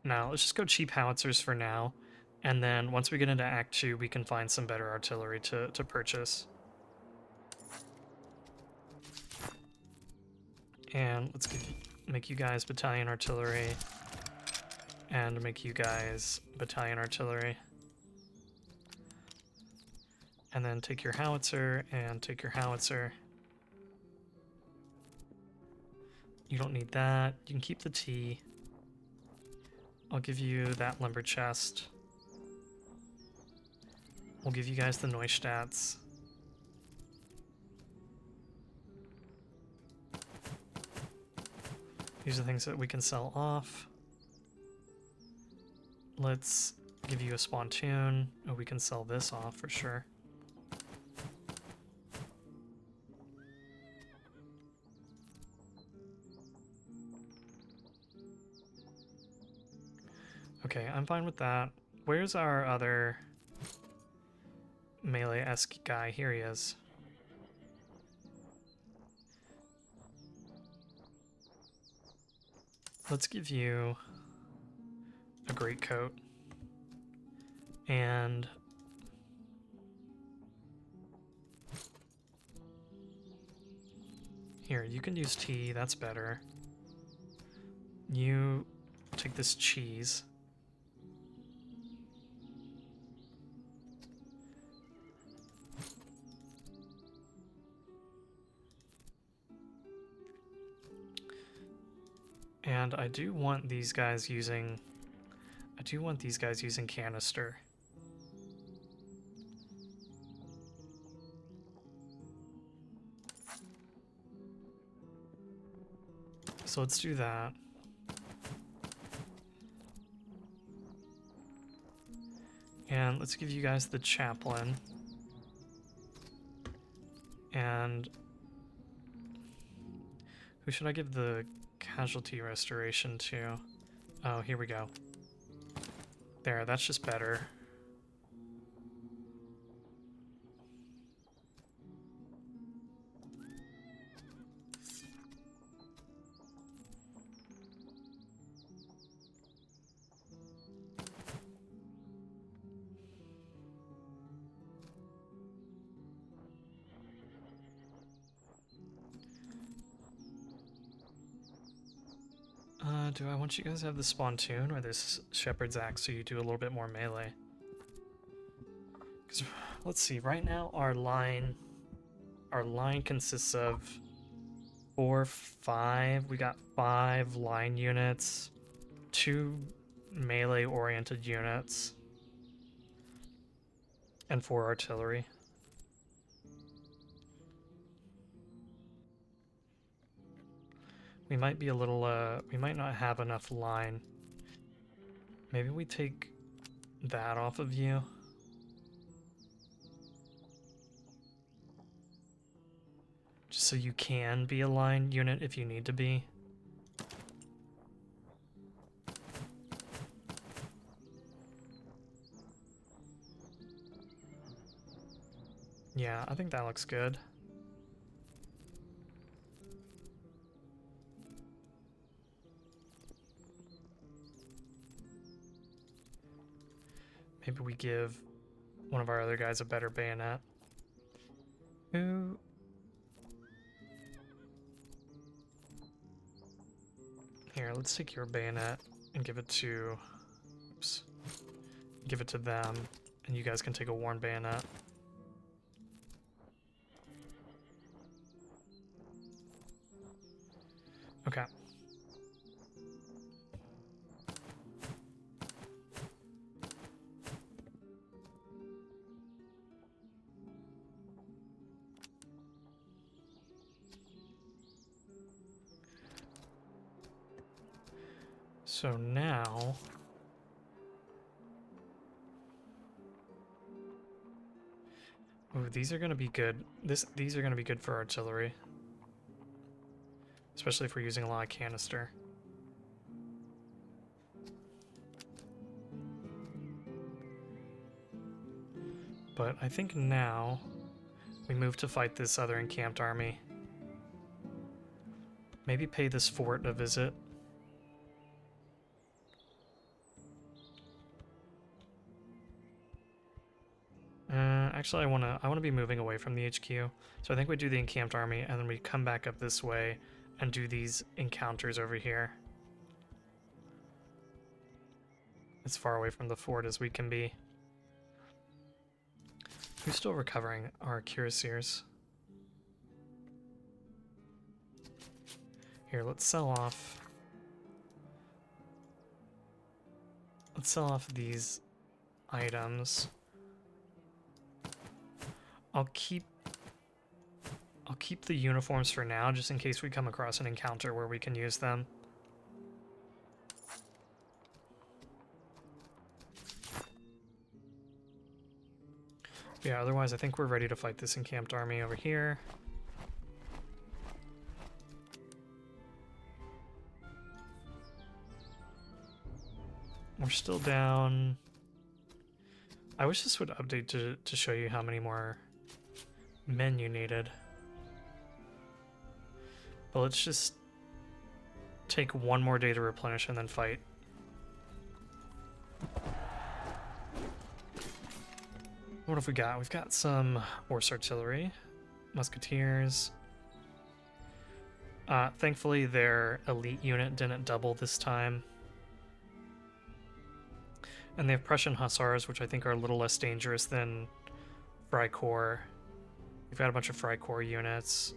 Now, let's just go cheap howitzers for now, and then once we get into Act 2, we can find some better artillery to purchase. And let's make you guys battalion artillery, and make you guys battalion artillery. And then take your howitzer, and take your howitzer. You don't need that. You can keep the T. I'll give you that lumber chest. We'll give you guys the Neustats. These are things that we can sell off. Let's give you a spontoon. Oh, we can sell this off for sure. Okay, I'm fine with that. Where's our other melee-esque guy? Here he is. Let's give you a greatcoat. And here, you can use tea, that's better. You take this cheese. And I do want these guys using canister. So let's do that. And let's give you guys the chaplain. And who should I give the casualty restoration to? Oh, here we go. There, that's just better. Do I want you guys to have the spontoon or this shepherd's axe so you do a little bit more melee? Because let's see, right now our line consists of 4, 5. We got 5 line units, 2 melee oriented units, and 4 artillery. We might be a little, we might not have enough line. Maybe we take that off of you. Just so you can be a line unit if you need to be. Yeah, I think that looks good. Maybe we give one of our other guys a better bayonet. Who? Here, let's take your bayonet and give it to... Oops. Give it to them, and you guys can take a worn bayonet. Okay. So now... Ooh, these are going to be good. These are going to be good for artillery. Especially if we're using a lot of canister. But I think now we move to fight this other encamped army. Maybe pay this fort a visit. Actually, I wanna be moving away from the HQ. So I think we do the encamped army, and then we come back up this way and do these encounters over here. As far away from the fort as we can be. Who's still recovering? Our cuirassiers. Here, let's sell off. Let's sell off these items. I'll keep the uniforms for now, just in case we come across an encounter where we can use them. Yeah, otherwise I think we're ready to fight this encamped army over here. We're still down. I wish this would update to show you how many more men you needed. But let's just take one more day to replenish and then fight. What have we got? We've got some horse artillery, musketeers. Thankfully their elite unit didn't double this time. And they have Prussian hussars, which I think are a little less dangerous than Freikorps. We've got a bunch of Freikorps units.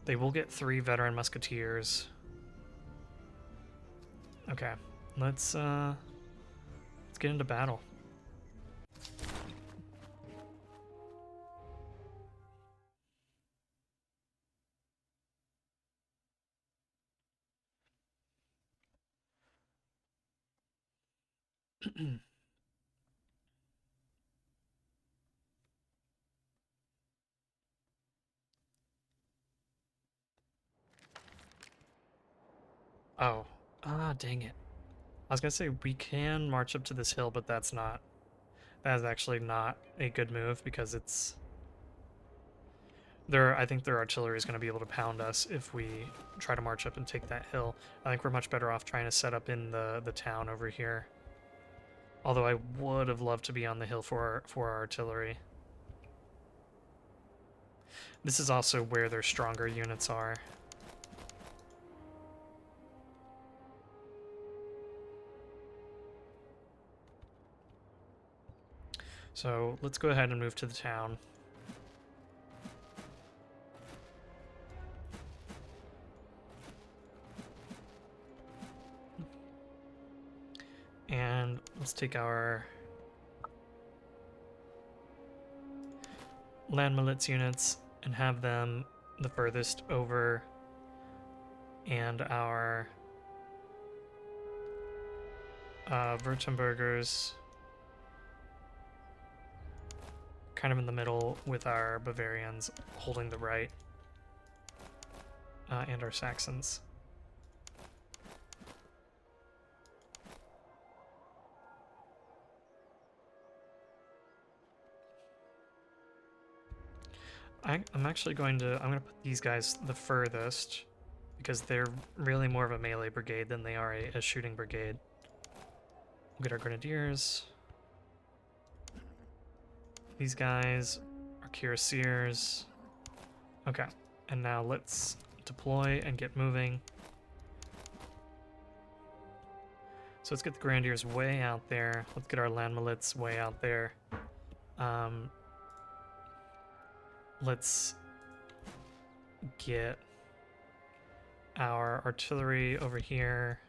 They will get 3 veteran musketeers. Okay, let's get into battle. Oh, dang it. I was gonna say we can march up to this hill, but that is actually not a good move because it's I think their artillery is going to be able to pound us if we try to march up and take that hill. I think we're much better off trying to set up in the town over here. Although I would have loved to be on the hill for our artillery. This is also where their stronger units are. So let's go ahead and move to the town. And let's take our land militia units and have them the furthest over and our Württembergers kind of in the middle with our Bavarians holding the right, and our Saxons. I'm actually I'm gonna put these guys the furthest because they're really more of a melee brigade than they are a shooting brigade. We'll get our grenadiers. These guys are cuirassiers. Okay, and now let's deploy and get moving. So let's get the grenadiers way out there. Let's get our land milits way out there. Let's get our artillery over here.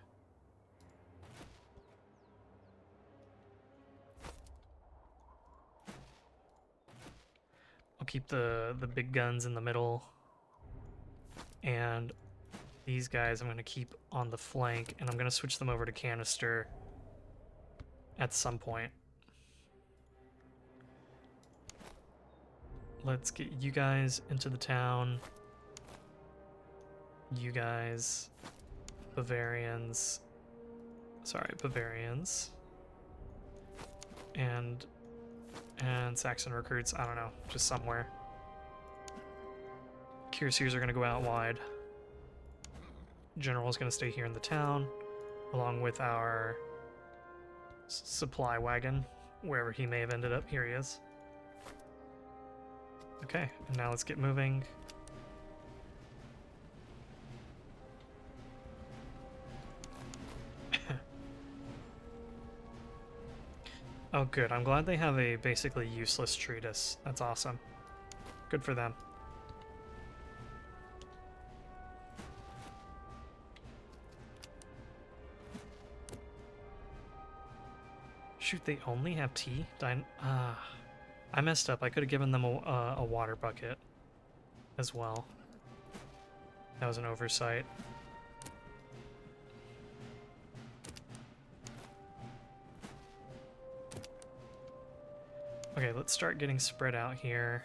I'll keep the big guns in the middle. And these guys I'm going to keep on the flank, and I'm going to switch them over to canister at some point. Let's get you guys into the town. You guys, Bavarians. Sorry, Bavarians. And Saxon recruits, I don't know, just somewhere. Cuirassiers are going to go out wide. General's going to stay here in the town, along with our supply wagon, wherever he may have ended up. Here he is. Okay, and now let's get moving. Oh good, I'm glad they have a basically useless treatise. That's awesome. Good for them. Shoot, they only have tea? I messed up. I could have given them a water bucket as well. That was an oversight. Okay, let's start getting spread out here.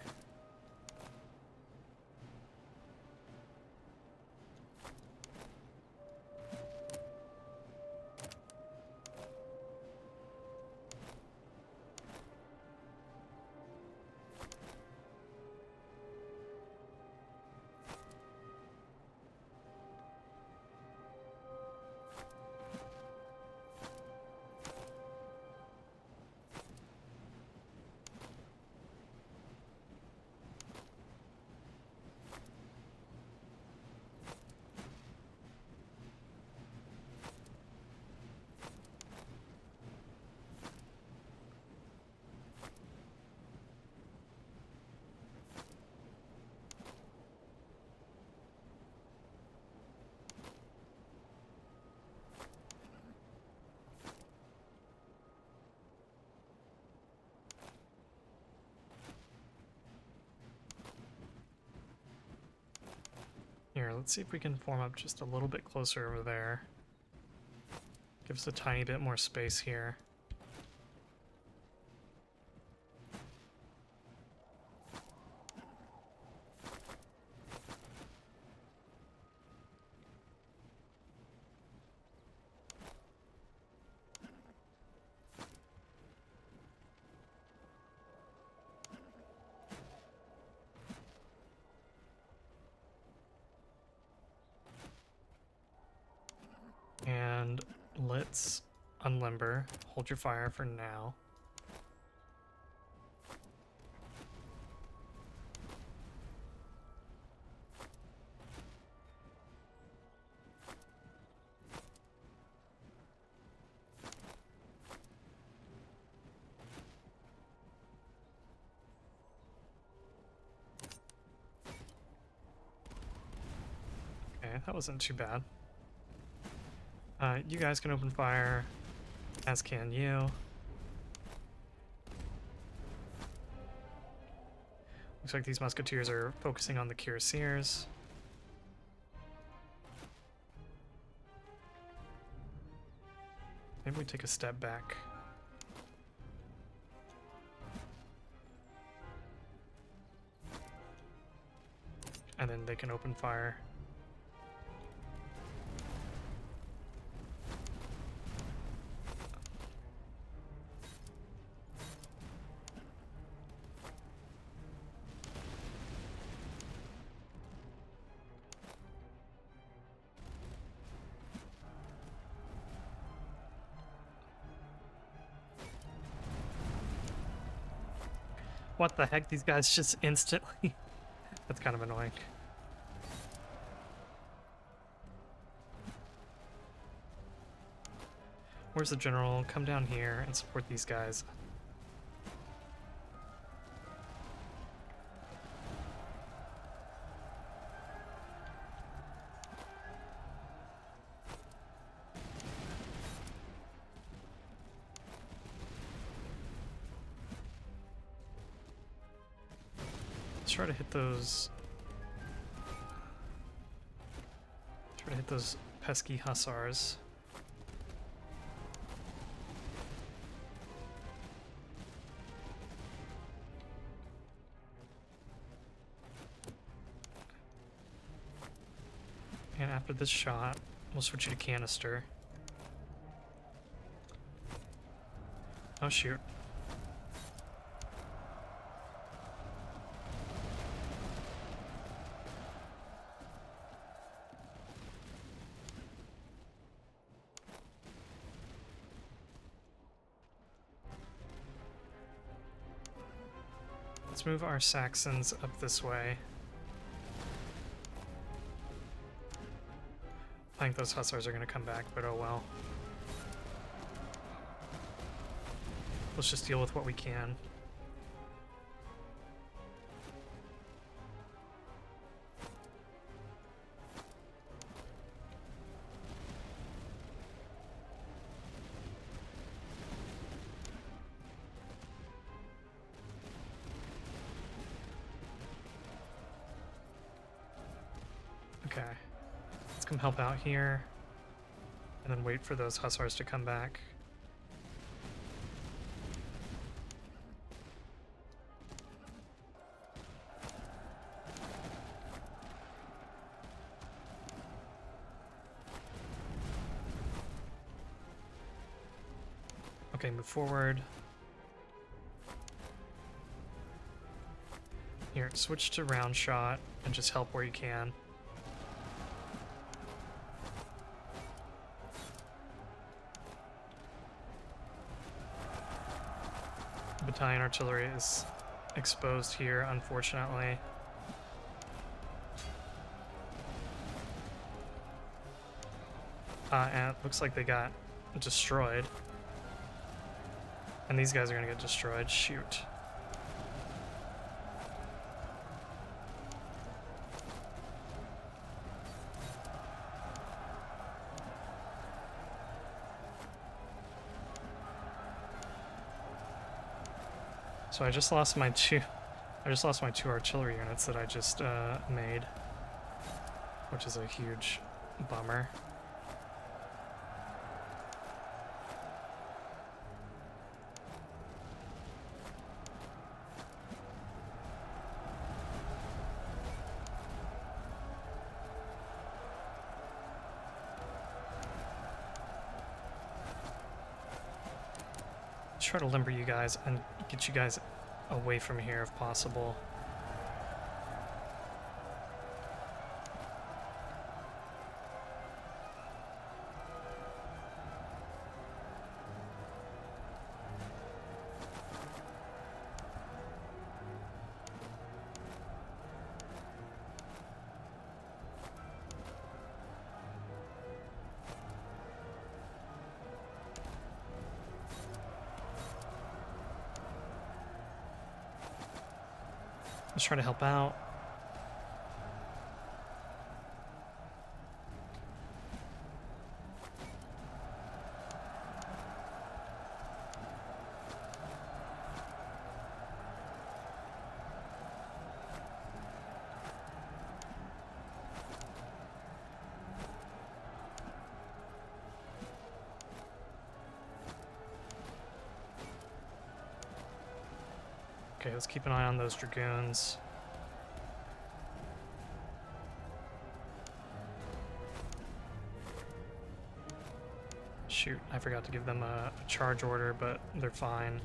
Here, let's see if we can form up just a little bit closer over there. Give us a tiny bit more space here. And let's unlimber. Hold your fire for now. Okay, that wasn't too bad. You guys can open fire, as can you. Looks like these musketeers are focusing on the cuirassiers. Maybe we take a step back. And then they can open fire. What the heck? These guys just instantly... That's kind of annoying. Where's the general? Come down here and support these guys. Let's try to hit those... Try to hit those pesky hussars. And after this shot, we'll switch you to canister. Oh shoot. Let's move our Saxons up this way. I think those hussars are going to come back, but oh well. Let's just deal with what we can. Okay. Let's come help out here, and then wait for those hussars to come back. Okay, move forward. Here, switch to round shot and just help where you can. Battalion artillery is exposed here, unfortunately. And it looks like they got destroyed. And these guys are gonna get destroyed. Shoot. So I just lost my two artillery units that I just made, which is a huge bummer. Try to limber you guys and get you guys away from here if possible. Let's try to help out. Okay, let's keep an eye on those dragoons. Shoot, I forgot to give them a charge order, but they're fine.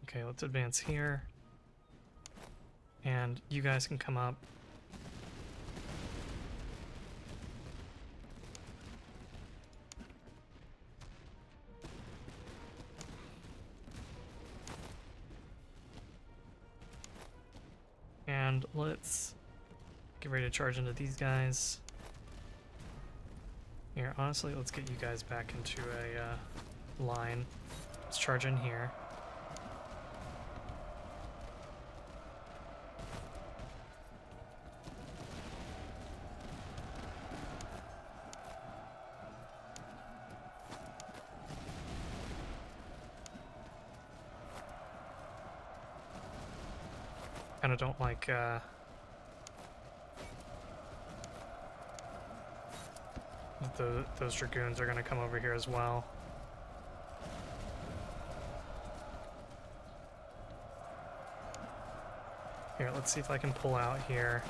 Okay, let's advance here. And you guys can come up. And let's get ready to charge into these guys. Here, honestly, let's get you guys back into a line. Let's charge in here. Kind of don't like those dragoons are going to come over here as well. Here, let's see if I can pull out here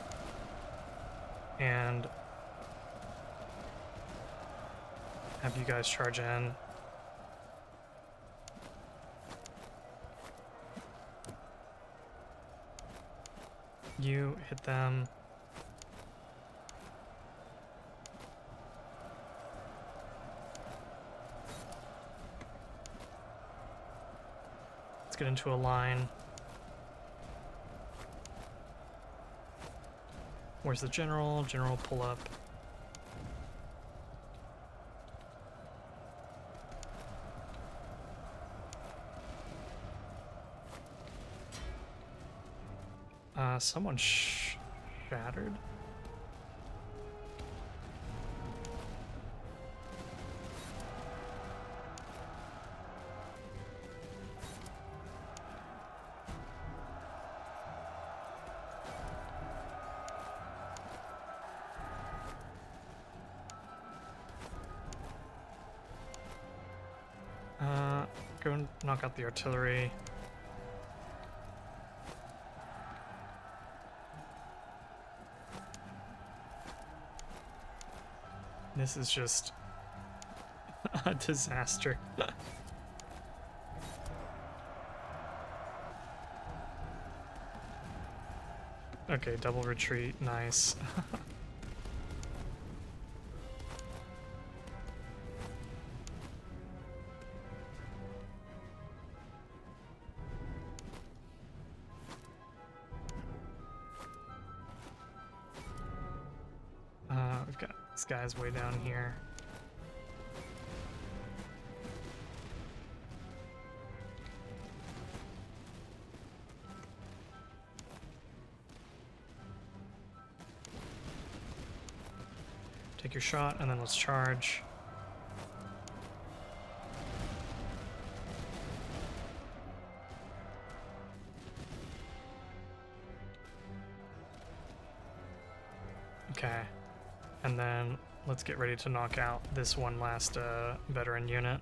and have you guys charge in. You hit them. Let's get into a line. Where's the general? General, pull up. Someone shattered? Go and knock out the artillery. This is just a disaster. Okay, double retreat, nice. We've got this guy's way down here. Take your shot, and then let's charge. Okay. And then let's get ready to knock out this one last veteran unit.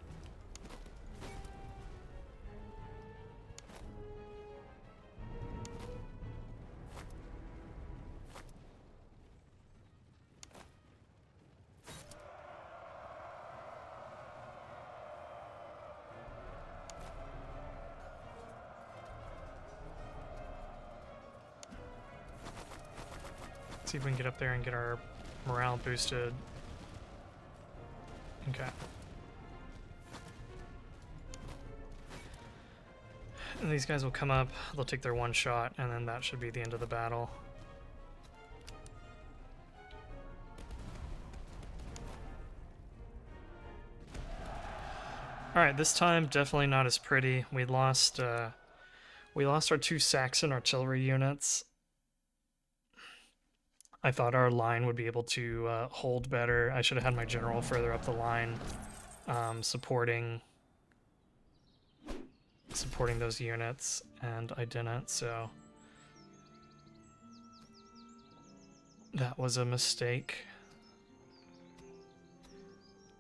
See if we can get up there and get our morale boosted. Okay. And these guys will come up, they'll take their one shot, and then that should be the end of the battle. Alright, this time definitely not as pretty. We lost our 2 Saxon artillery units. I thought our line would be able to hold better. I should have had my general further up the line, supporting those units, and I didn't, so that was a mistake.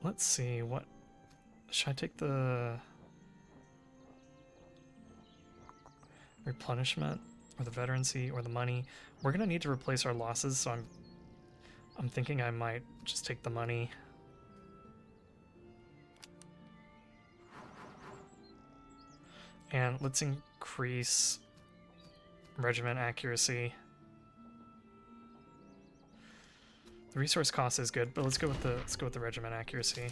Let's see, what should I take? The replenishment or the veterancy or the money? We're gonna need to replace our losses, so I'm thinking I might just take the money. And let's increase regiment accuracy. The resource cost is good, but let's go with the regiment accuracy.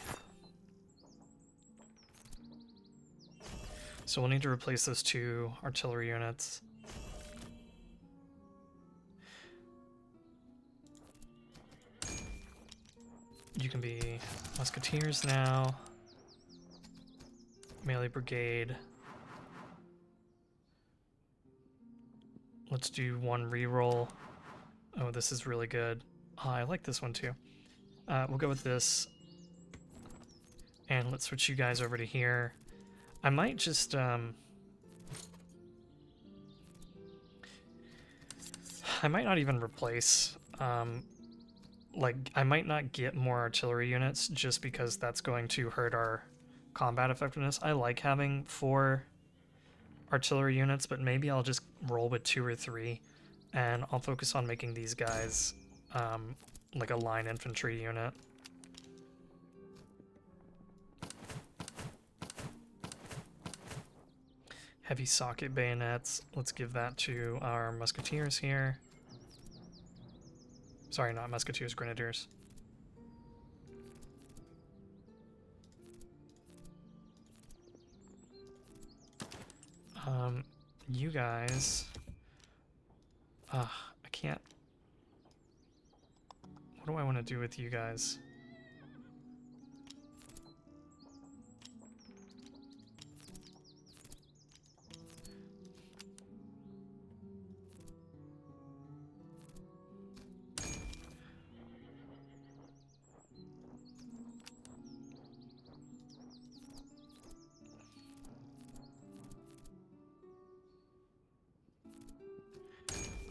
So we'll need to replace those 2 artillery units. You can be musketeers now. Melee brigade. Let's do 1 reroll. Oh, this is really good. Oh, I like this one too. We'll go with this. And let's switch you guys over to here. I might just I might not even replace, like, I might not get more artillery units just because that's going to hurt our combat effectiveness. I like having 4 artillery units, but maybe I'll just roll with 2 or 3, and I'll focus on making these guys like a line infantry unit. Heavy socket bayonets, let's give that to our musketeers here. Sorry, not musketeers, grenadiers. You guys... I can't... What do I want to do with you guys?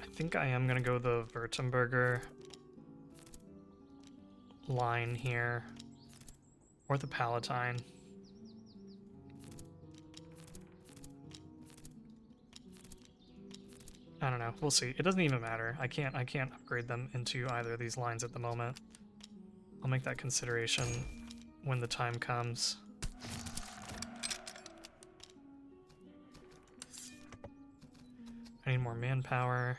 I think I am going to go the Württemberger line here, or the Palatine. I don't know. We'll see. It doesn't even matter. I can't upgrade them into either of these lines at the moment. I'll make that consideration when the time comes. I need more manpower.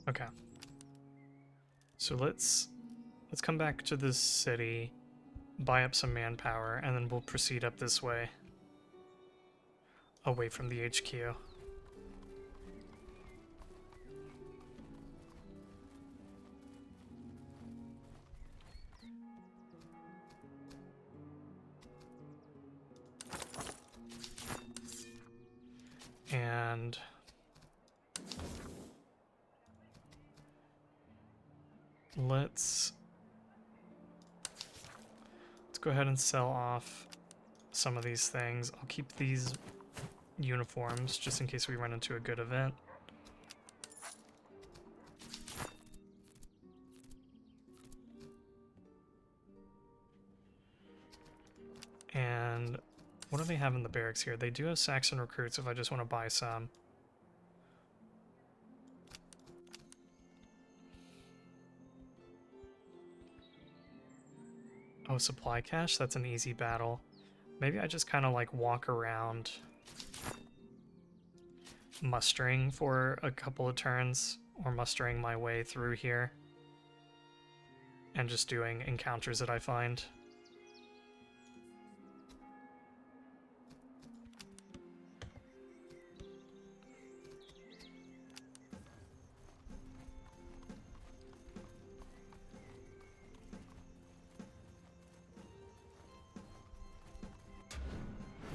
Okay. So let's come back to this city, buy up some manpower, and then we'll proceed up this way, away from the HQ. And let's go ahead and sell off some of these things. I'll keep these uniforms just in case we run into a good event. And what do they have in the barracks here? They do have Saxon recruits if I just want to buy some. Oh, supply cache? That's an easy battle. Maybe I just kind of like walk around mustering for a couple of turns, or mustering my way through here, and just doing encounters that I find.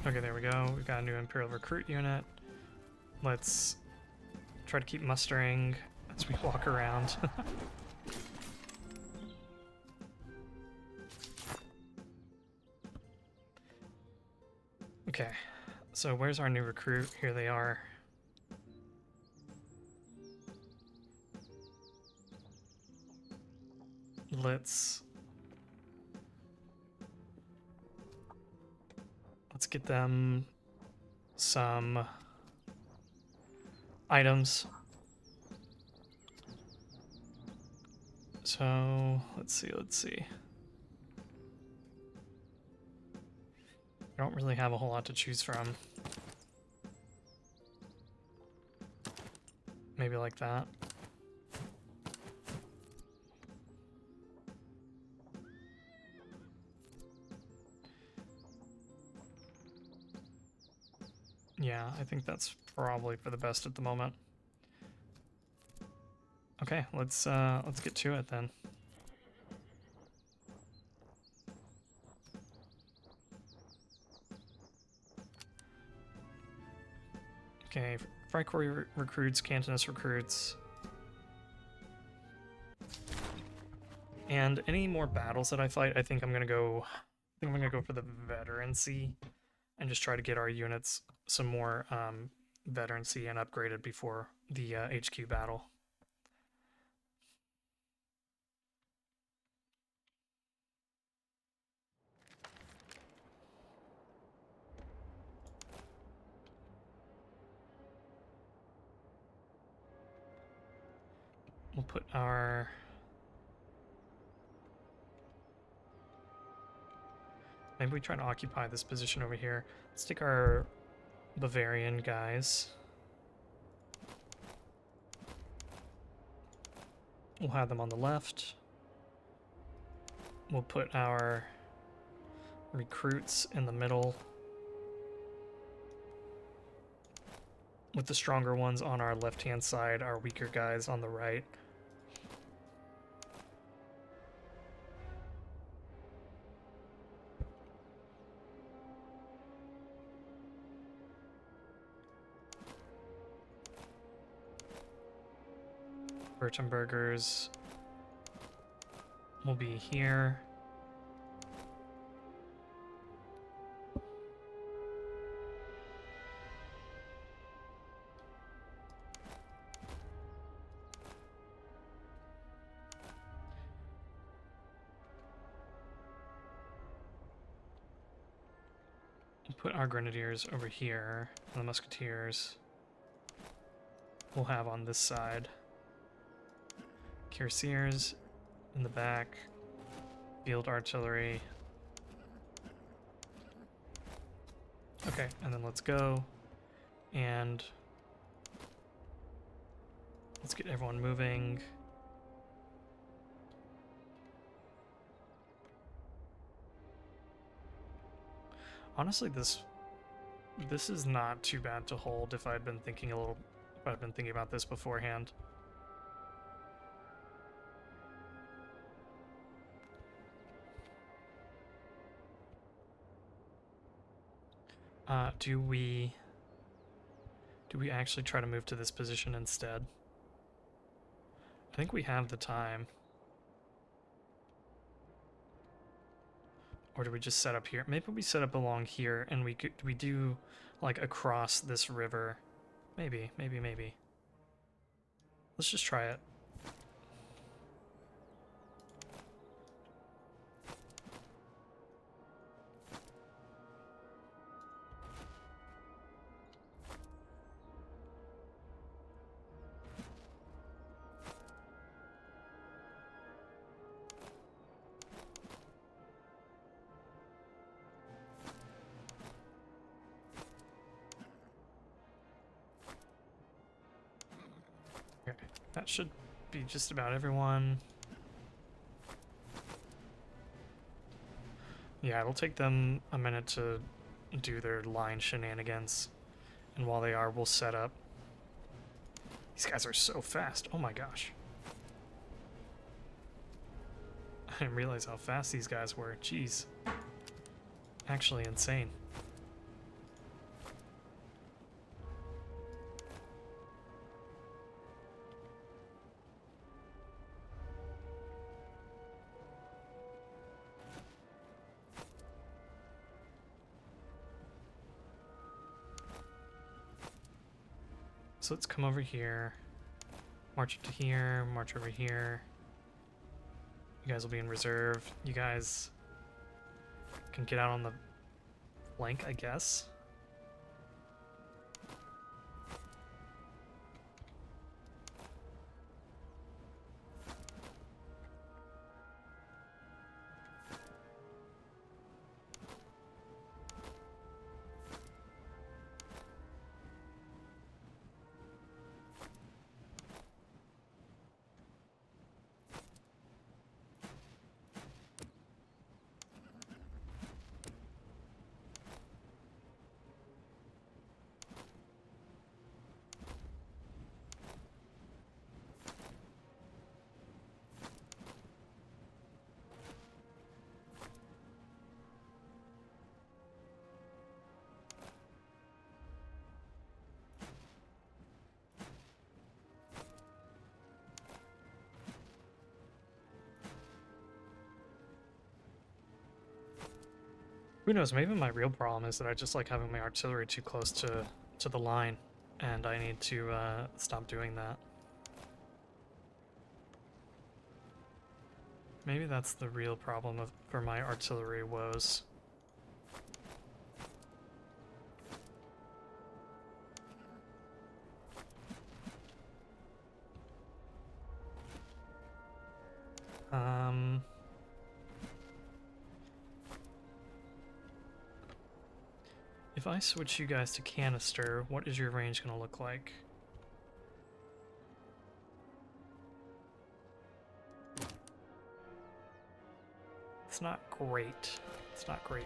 Okay, there we go. We've got a new Imperial Recruit unit. Let's try to keep mustering as we walk around. Okay, so where's our new recruit? Here they are. Let's get them some items. So let's see. I don't really have a whole lot to choose from. Maybe like that. Yeah, I think that's probably for the best at the moment. Okay, let's get to it then. Okay, Freikorps recruits, Cantonist recruits. And any more battles that I fight, I think I'm gonna go for the veterancy and just try to get our units some more veterancy and upgraded before the HQ battle. We'll put our... Maybe we try to occupy this position over here. Let's take our Bavarian guys. We'll have them on the left. We'll put our recruits in the middle, with the stronger ones on our left-hand side, our weaker guys on the right. Württembergers will be here. We'll put our grenadiers over here, and the musketeers we'll have on this side. Cuirassiers in the back, field artillery. Okay, and then let's go, and let's get everyone moving. Honestly, this is not too bad to hold if I'd been thinking about this beforehand. Do we actually try to move to this position instead? I think we have the time. Or do we just set up here? Maybe we set up along here and we do like across this river. Maybe. Let's just try it. should be just about everyone. Yeah, it'll take them a minute to do their line shenanigans. And while they are, we'll set up. These guys are so fast. Oh my gosh. I didn't realize how fast these guys were. Jeez. Actually insane. So let's come over here, march up to here, march over here. You guys will be in reserve. You guys can get out on the flank, I guess. Who knows, maybe my real problem is that I just like having my artillery too close to the line, and I need to stop doing that. Maybe that's the real problem for my artillery woes. If I switch you guys to canister, what is your range going to look like? It's not great. It's not great.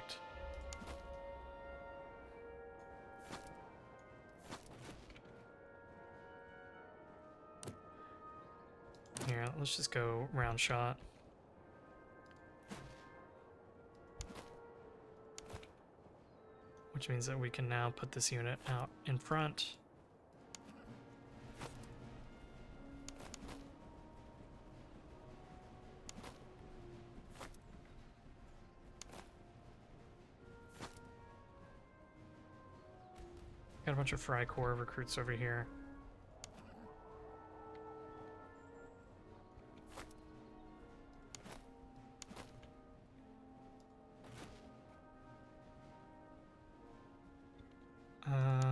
Here, let's just go round shot. Which means that we can now put this unit out in front. Got a bunch of Fry Corps recruits over here.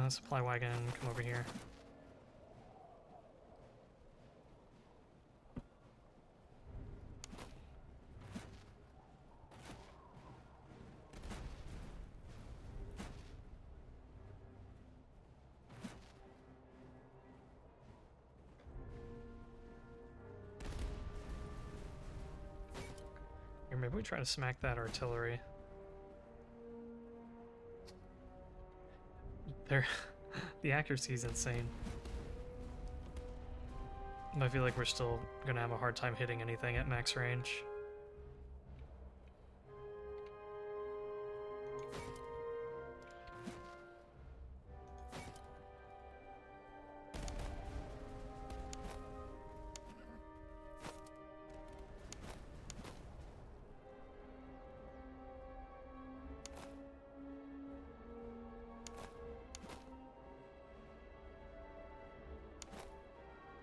Supply wagon, come over here. Here, maybe we try to smack that artillery. The accuracy is insane. I feel like we're still gonna have a hard time hitting anything at max range.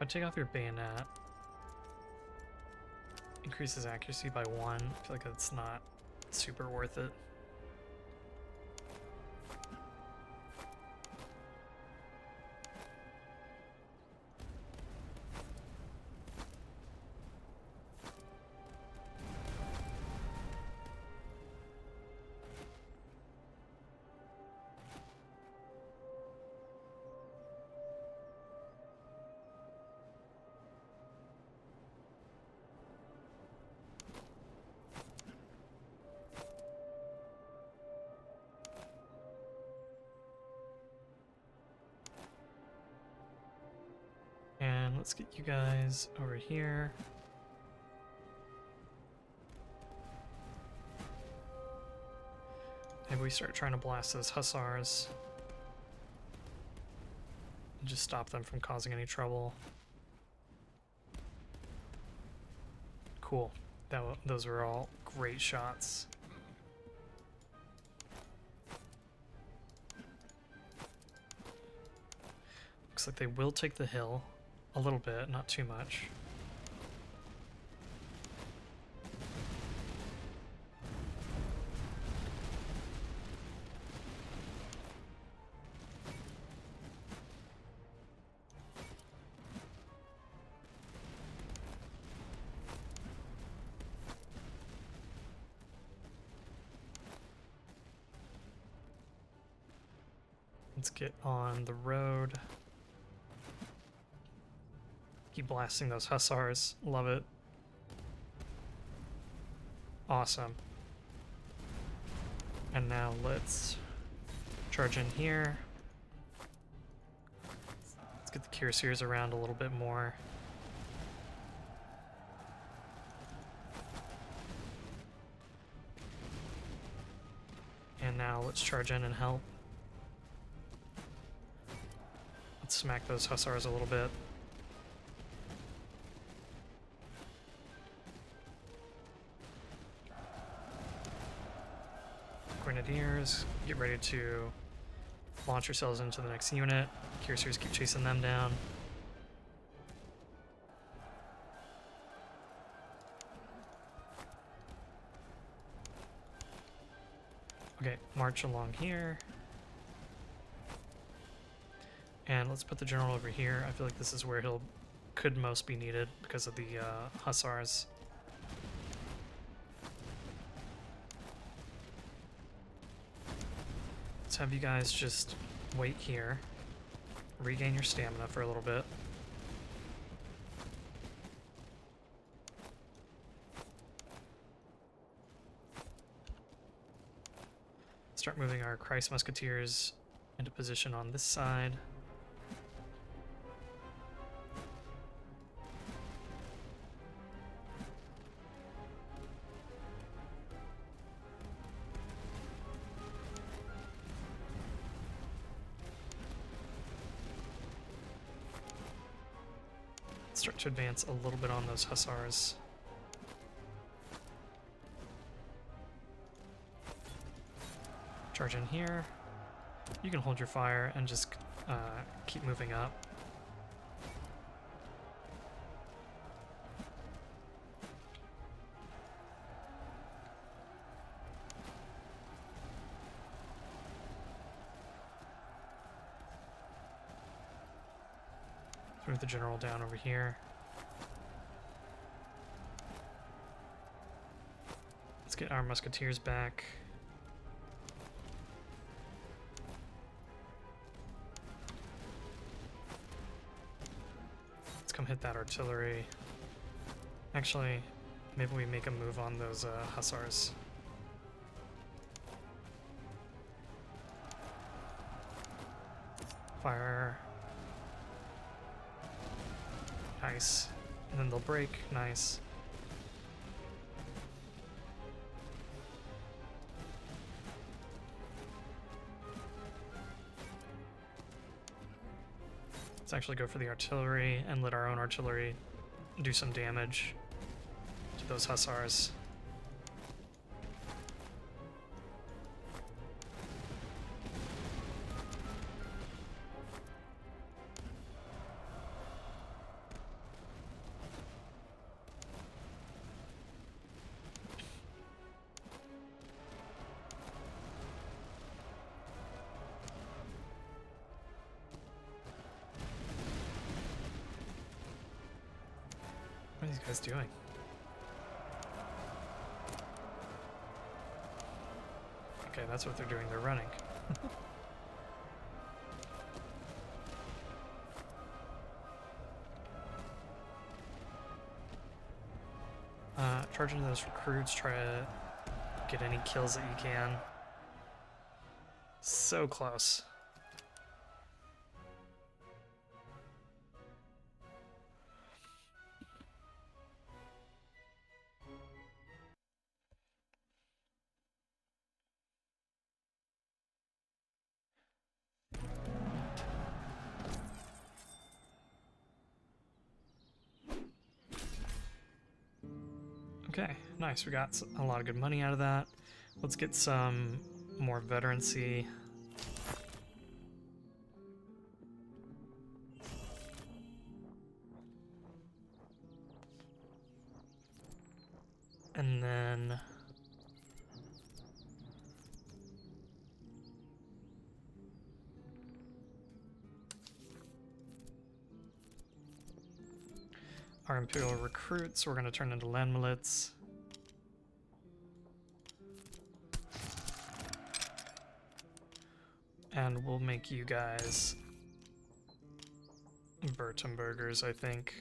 If I take off your bayonet, increases accuracy by 1. I feel like that's not super worth it. let's get you guys over here. Maybe we start trying to blast those hussars. And just stop them from causing any trouble. Cool. Those were all great shots. Looks like they will take the hill a little bit, not too much. Let's get on the road. Keep blasting those hussars. Love it. Awesome. And now let's charge in here. Let's get the cuirassiers around a little bit more. And now let's charge in and help. Let's smack those hussars a little bit. Grenadiers, get ready to launch yourselves into the next unit. Cuirassiers keep chasing them down. Okay, march along here. And let's put the general over here. I feel like this is where could most be needed because of the hussars. Let's have you guys just wait here, regain your stamina for a little bit. Start moving our Kreis musketeers into position on this side. Start to advance a little bit on those hussars. Charge in here. You can hold your fire and just keep moving up. Move the general down over here. Let's get our musketeers back. Let's come hit that artillery. Actually, maybe we make a move on those hussars. Fire. Nice. And then they'll break. Nice. Let's actually go for the artillery and let our own artillery do some damage to those hussars. What are these guys doing? Okay, that's what they're doing. They're running. Charge into those recruits. Try to get any kills that you can. So close. Okay, nice. We got a lot of good money out of that. Let's get some more veterancy. And then our Imperial recruits, we're going to turn into land milits. And we'll make you guys Württembergers, I think.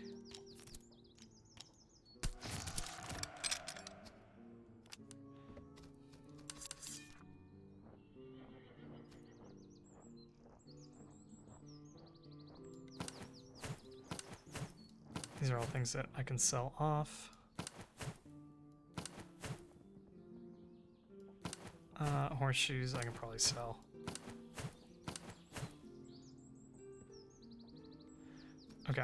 These are all things that I can sell off. Horseshoes I can probably sell. Okay.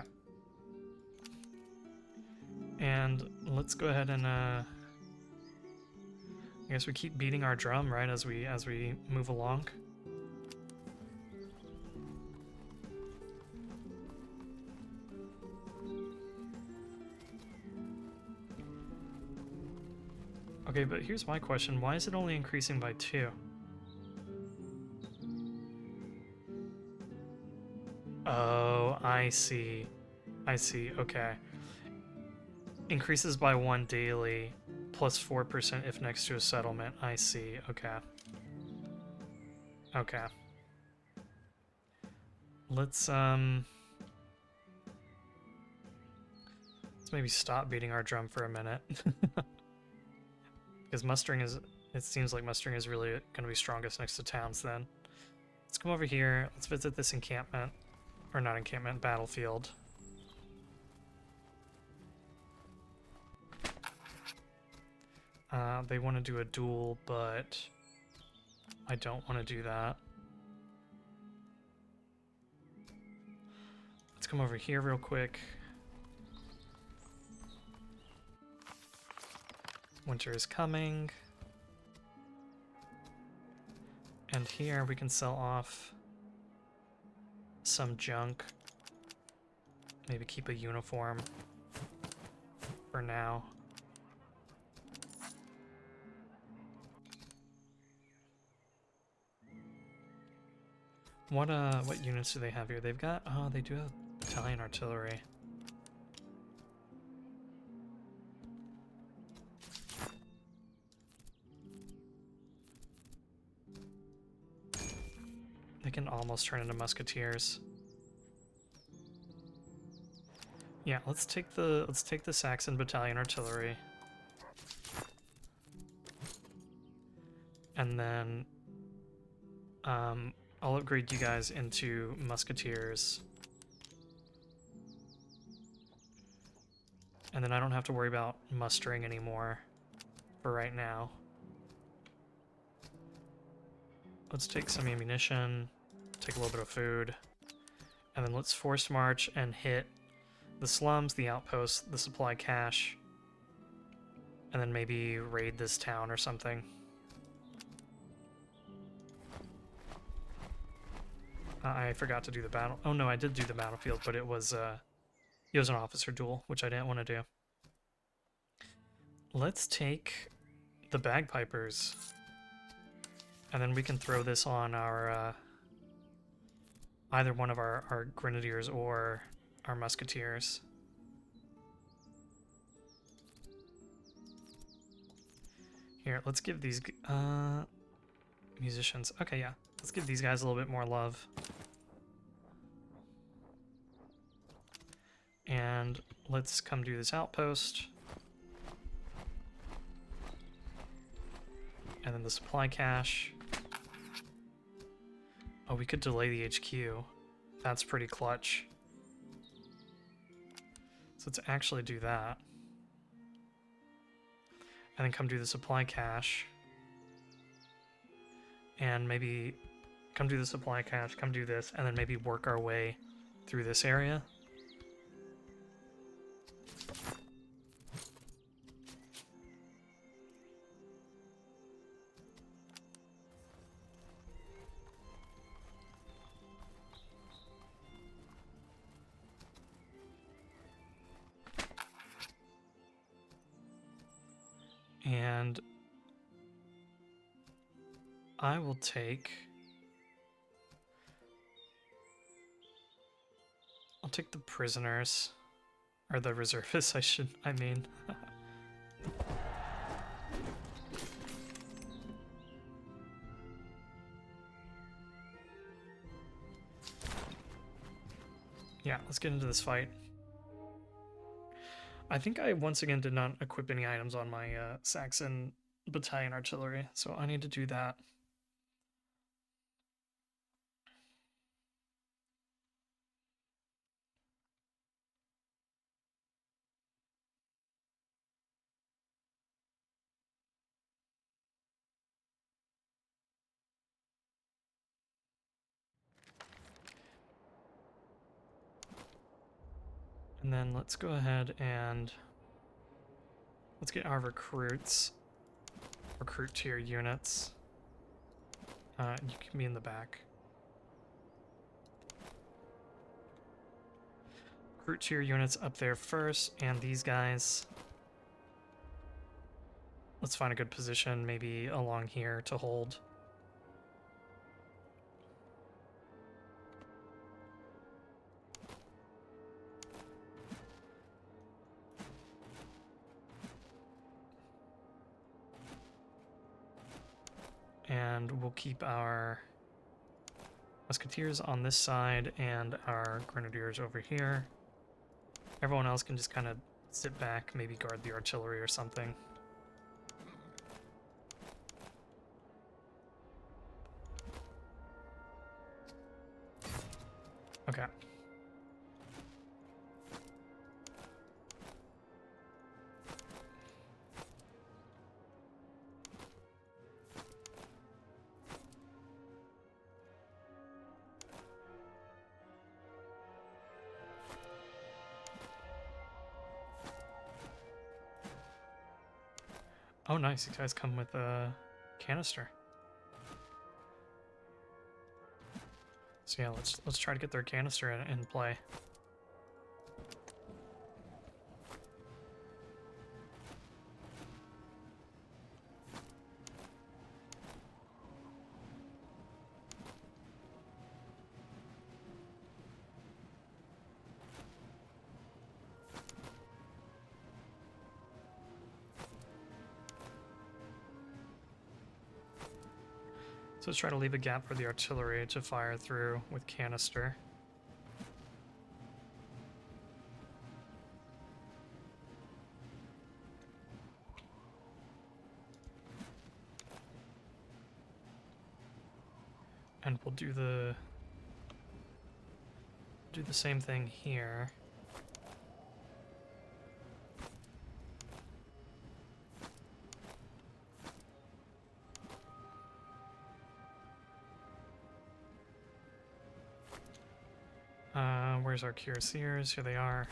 And let's go ahead and I guess we keep beating our drum, right, as we move along. Okay, but here's my question. Why is it only increasing by 2? Oh, I see. I see, okay. Increases by 1 daily, plus 4% if next to a settlement. I see, okay. Okay. Let's maybe stop beating our drum for a minute. Because mustering is, it seems like mustering is really going to be strongest next to towns then. Let's come over here, let's visit this encampment. Or not encampment, battlefield. They want to do a duel, but I don't want to do that. Let's come over here real quick. Winter is coming. And here we can sell off some junk. Maybe keep a uniform for now. What units do they have here? They've got, oh, they do have battalion artillery. They can almost turn into musketeers. Yeah, let's take the Saxon battalion artillery. And then I'll upgrade you guys into musketeers. And then I don't have to worry about mustering anymore for right now. Let's take some ammunition, take a little bit of food, and then let's force march and hit the slums, the outposts, the supply cache, and then maybe raid this town or something. I forgot to do the battle. Oh no, I did do the battlefield, but it was an officer duel, which I didn't want to do. Let's take the bagpipers, and then we can throw this on our either one of our grenadiers or our musketeers. Here, let's give these musicians. Okay, yeah. Let's give these guys a little bit more love. And let's come do this outpost. And then the supply cache. Oh, we could delay the HQ. That's pretty clutch. So let's actually do that. And then come do the supply cache. And maybe come do the supply cache, come do this, and then maybe work our way through this area. I will take... I'll take the prisoners. Or the reservists, I mean. Yeah, let's get into this fight. I think I once again did not equip any items on my Saxon battalion artillery, so I need to do that. And then let's go ahead and let's get our recruits. Recruit tier units. You can be in the back. Recruit tier units up there first, and these guys. Let's find a good position, maybe along here to hold. And we'll keep our musketeers on this side and our grenadiers over here. Everyone else can just kind of sit back, maybe guard the artillery or something. Okay. Oh, nice. These guys come with a canister. So yeah, let's try to get their canister in play. So let's try to leave a gap for the artillery to fire through with canister. And we'll do the same thing here. Where's our cuirassiers? Here they are.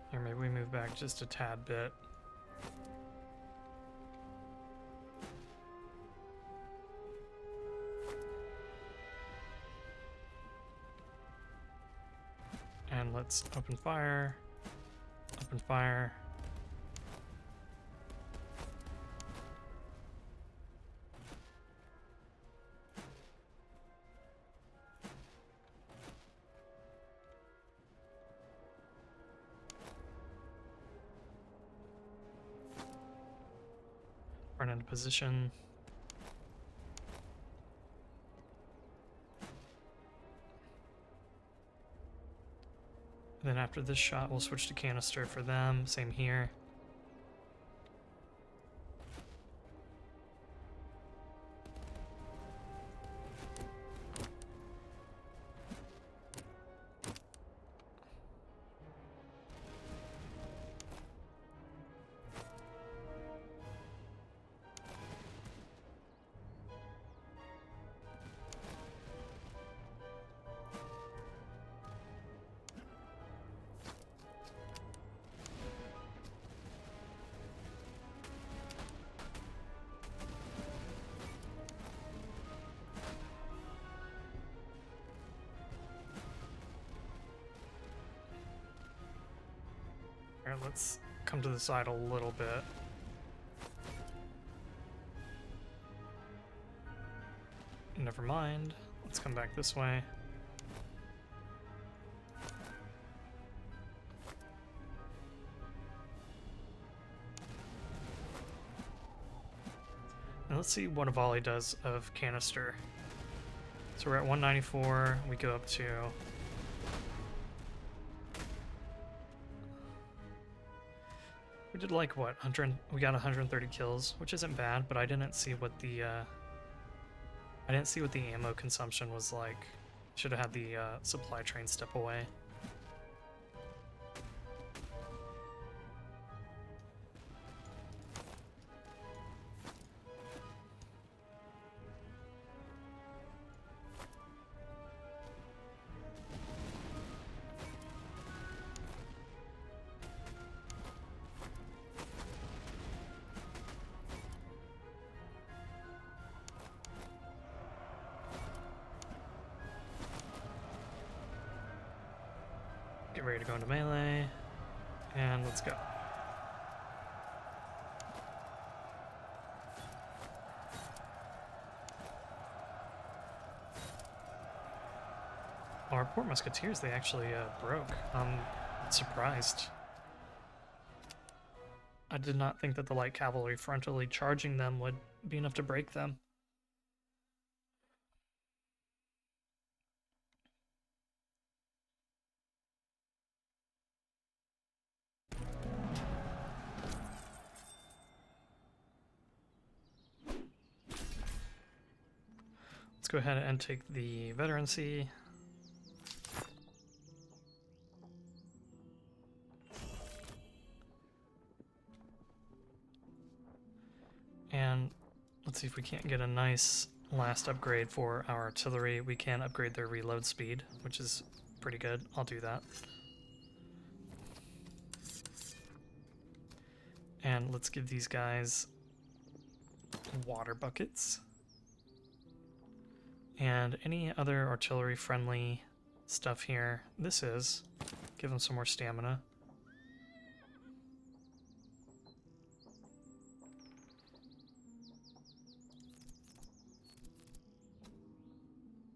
Here, maybe we move back just a tad bit. And let's open fire. Open fire. Run into position. Then after this shot, we'll switch to canister for them. Same here. Here, let's come to the side a little bit. Never mind. Let's come back this way. And let's see what a volley does of canister. So we're at 194. We go up to... We did like what? We got 130 kills, which isn't bad, but I didn't see what the ammo consumption was like. Should have had the supply train step away. Get ready to go into melee, and let's go. Our poor musketeers, they actually broke. I'm surprised. I did not think that the light cavalry frontally charging them would be enough to break them. Let's go ahead and take the veterancy. And let's see if we can't get a nice last upgrade for our artillery. We can upgrade their reload speed, which is pretty good. I'll do that. And let's give these guys water buckets. And any other artillery friendly stuff here. This is. Give them some more stamina.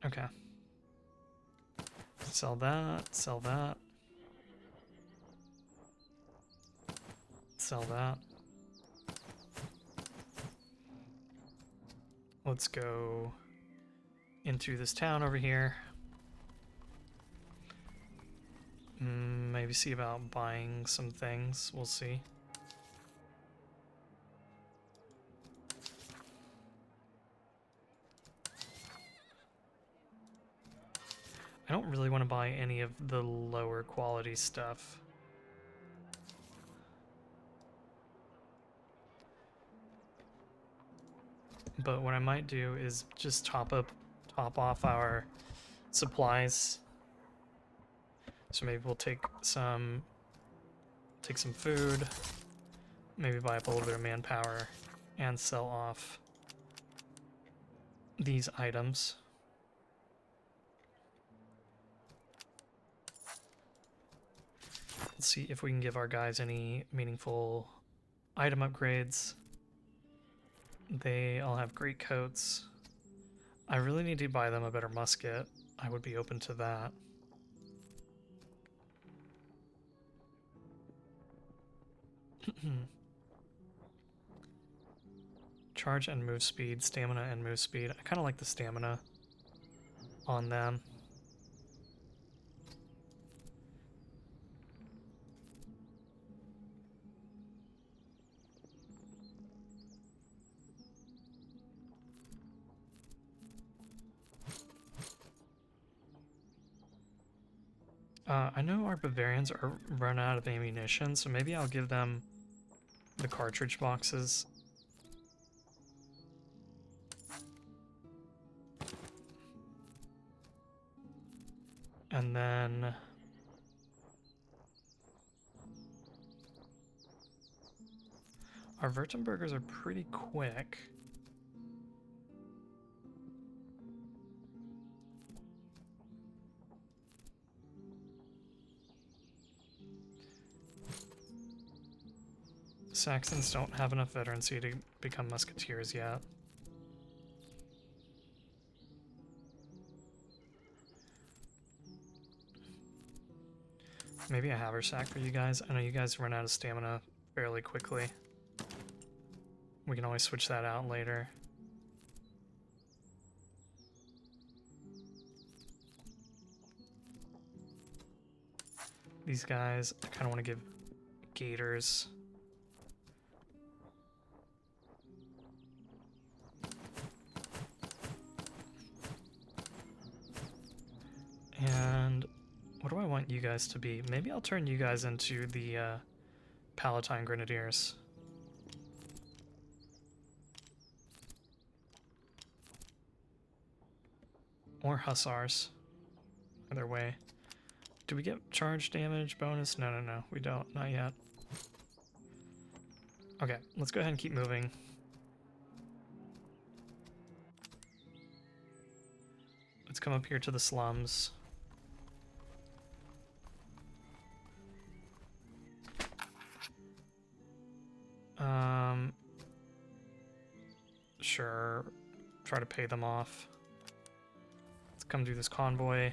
Okay. Sell that, sell that. Sell that. Let's go into this town over here. Maybe see about buying some things. We'll see. I don't really want to buy any of the lower quality stuff. But what I might do is just top off our supplies. So maybe we'll take some food, maybe buy up a little bit of manpower, and sell off these items. Let's see if we can give our guys any meaningful item upgrades. They all have great coats. I really need to buy them a better musket. I would be open to that. Charge and move speed, stamina and move speed. I kind of like the stamina on them. I know our Bavarians are run out of ammunition, so maybe I'll give them the cartridge boxes. And then our Württembergers are pretty quick. Saxons don't have enough veterancy to become musketeers yet. Maybe a haversack for you guys. I know you guys run out of stamina fairly quickly. We can always switch that out later. These guys, I kind of want to give gaiters. And what do I want you guys to be? Maybe I'll turn you guys into the Palatine Grenadiers. Or Hussars. Either way. Do we get charge damage bonus? No, no, no. We don't. Not yet. Okay, let's go ahead and keep moving. Let's come up here to the slums. Sure. Try to pay them off. Let's come do this convoy.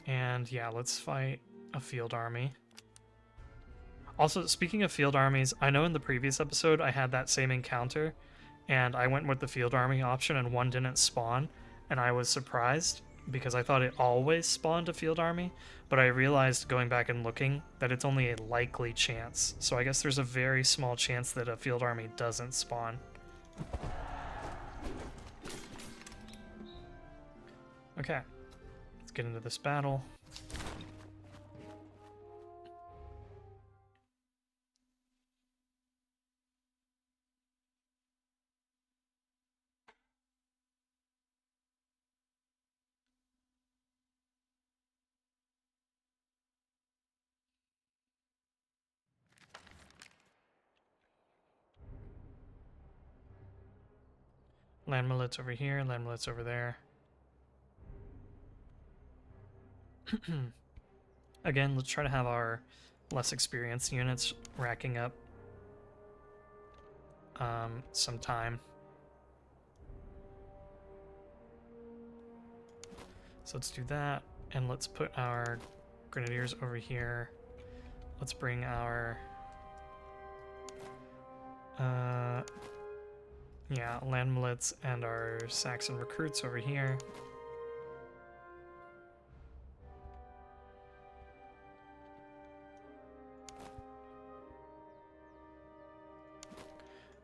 And yeah, let's fight a field army. Also, speaking of field armies, I know in the previous episode I had that same encounter, and I went with the field army option and one didn't spawn, and I was surprised because I thought it always spawned a field army, but I realized going back and looking that it's only a likely chance. So I guess there's a very small chance that a field army doesn't spawn. Okay, let's get into this battle. Land millets over here, land millets over there. Again, let's try to have our less experienced units racking up some time. So let's do that, and let's put our grenadiers over here. Let's bring our yeah, land millets and our Saxon recruits over here.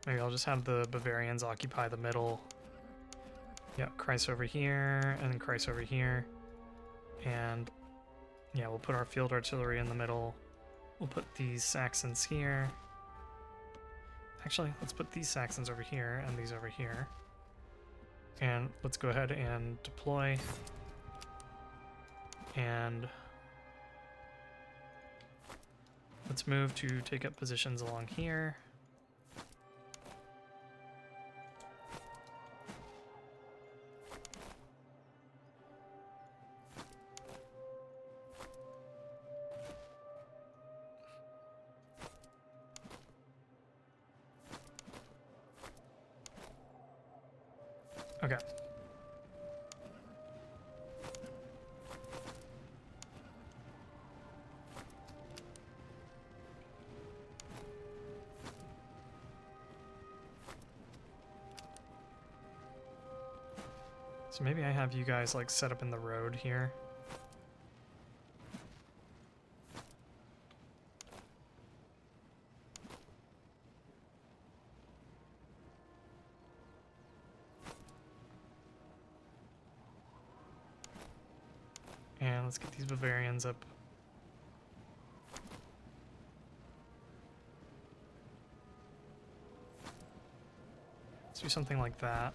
Maybe I'll just have the Bavarians occupy the middle. Yeah, Kreis over here, and then Kreis over here. And yeah, we'll put our field artillery in the middle. We'll put these Saxons here. Actually, let's put these Saxons over here and these over here. And let's go ahead and deploy. And let's move to take up positions along here. Okay. So maybe I have you guys like set up in the road here. And let's get these Bavarians up. Let's do something like that.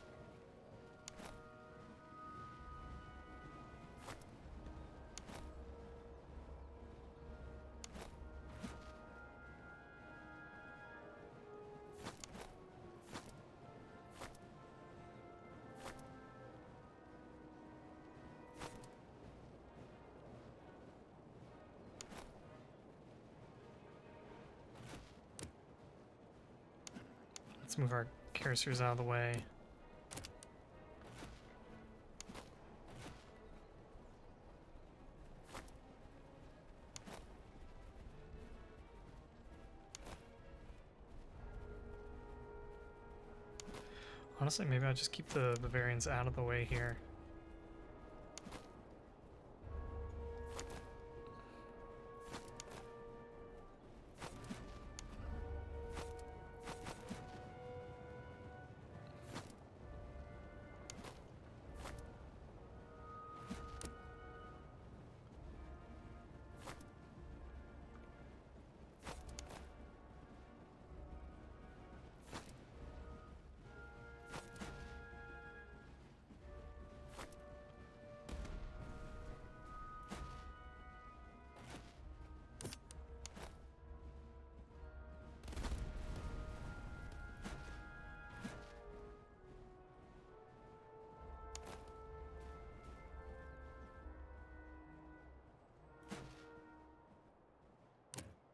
Let's move our cursors out of the way. Honestly, maybe I'll just keep the Bavarians out of the way here.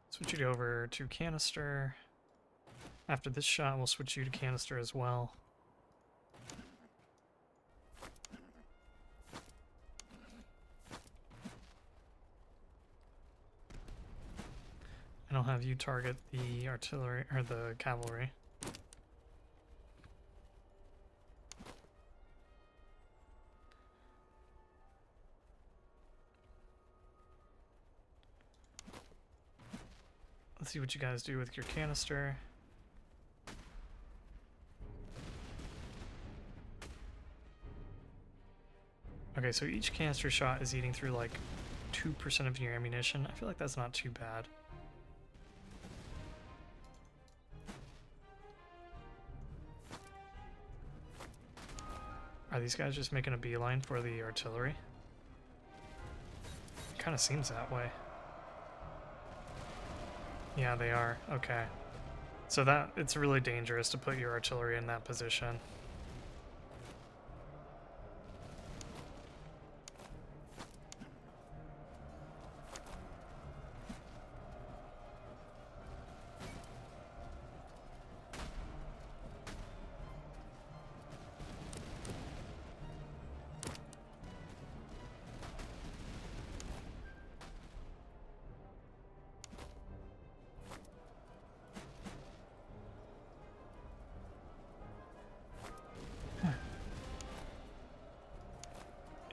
Switch you over to canister. After this shot, we'll switch you to canister as well. And I'll have you target the artillery, or the cavalry. Let's see what you guys do with your canister. Okay, so each canister shot is eating through like 2% of your ammunition. I feel like that's not too bad. Are these guys just making a beeline for the artillery? It kind of seems that way. Yeah, they are. Okay. So that it's really dangerous to put your artillery in that position.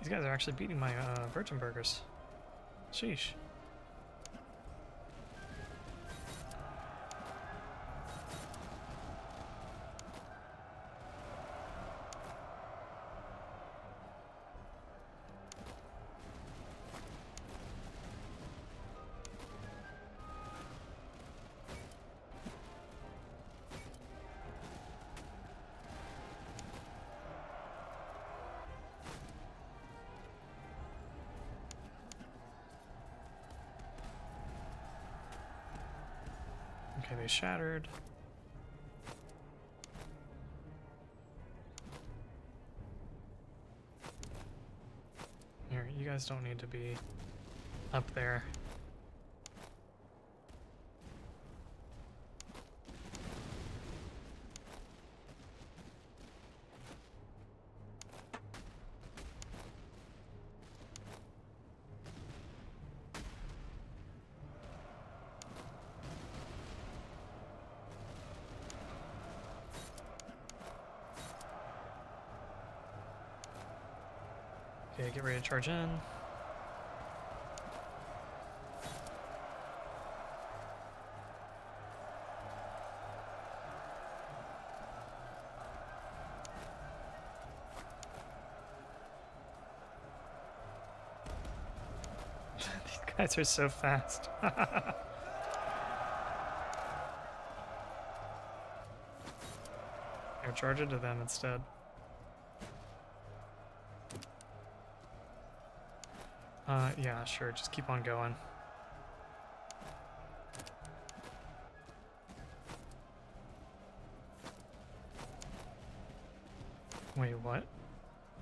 These guys are actually beating my Württembergers. Sheesh. Okay, they shattered. Here, you guys don't need to be up there. Okay, get ready to charge in. These guys are so fast. Here, charge into them instead. Yeah, sure, just keep on going. Wait, what?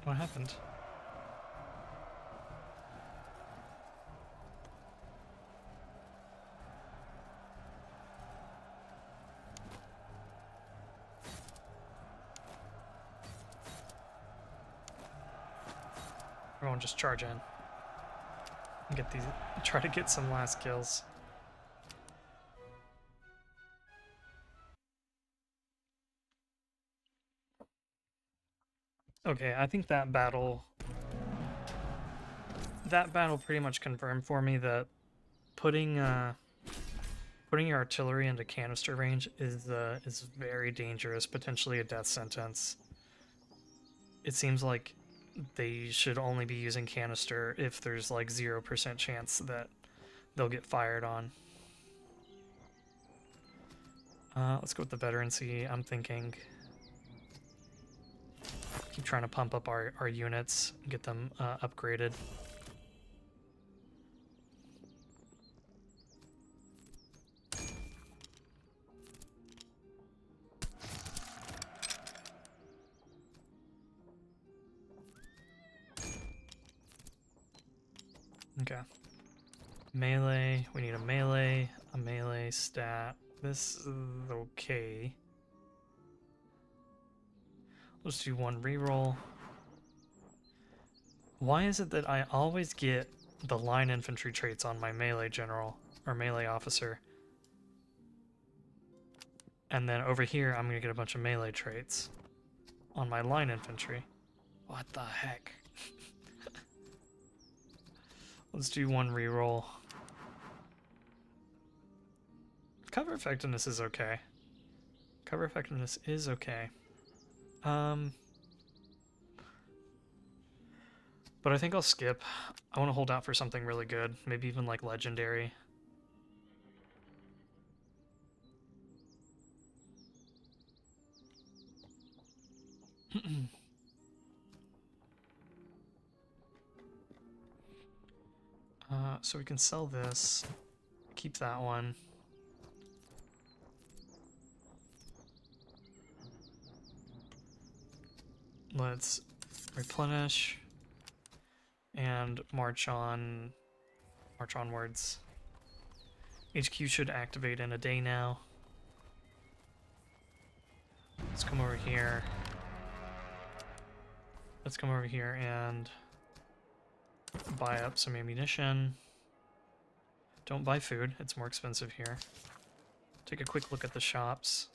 What happened? Everyone just charge in. And get these, try to get some last kills. Okay, I think that battle pretty much confirmed for me that putting your artillery into canister range is very dangerous, potentially a death sentence. It seems like they should only be using canister if there's like 0% chance that they'll get fired on. Let's go with the veterancy. I'm thinking keep trying to pump up our units, get them upgraded. Okay. Melee, we need a melee stat. This is okay. Let's do one reroll. Why is it that I always get the line infantry traits on my melee general or melee officer? And then over here, I'm gonna get a bunch of melee traits on my line infantry. What the heck? Let's do one reroll. Cover effectiveness is okay. Cover effectiveness is okay. But I think I'll skip. I want to hold out for something really good. Maybe even like legendary. So we can sell this. Keep that one. Let's replenish and march onwards. HQ should activate in a day now. Let's come over here. Let's come over here and buy up some ammunition. Don't buy food, it's more expensive here. Take a quick look at the shops.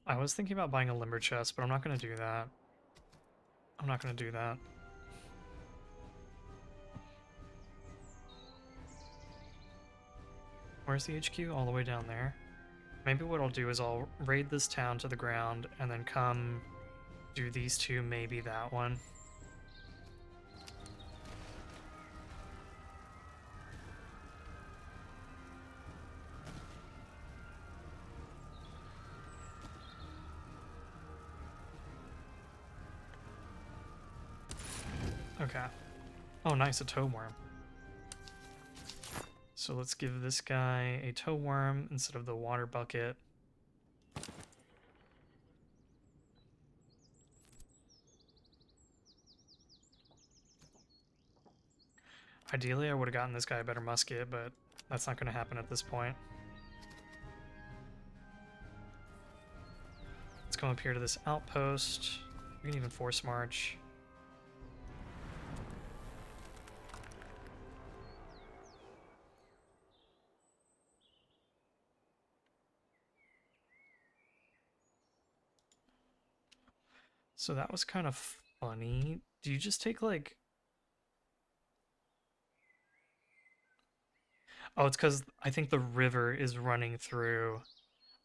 I was thinking about buying a limber chest, but I'm not going to do that. I'm not going to do that. Where's the HQ? All the way down there. Maybe what I'll do is I'll raid this town to the ground and then come do these two, maybe that one. Okay. Oh, nice, a toe worm. So let's give this guy a toe worm instead of the water bucket. Ideally, I would have gotten this guy a better musket, but that's not going to happen at this point. Let's come up here to this outpost. We can even force march. So that was kind of funny. Do you just take like... Oh, it's because I think the river is running through...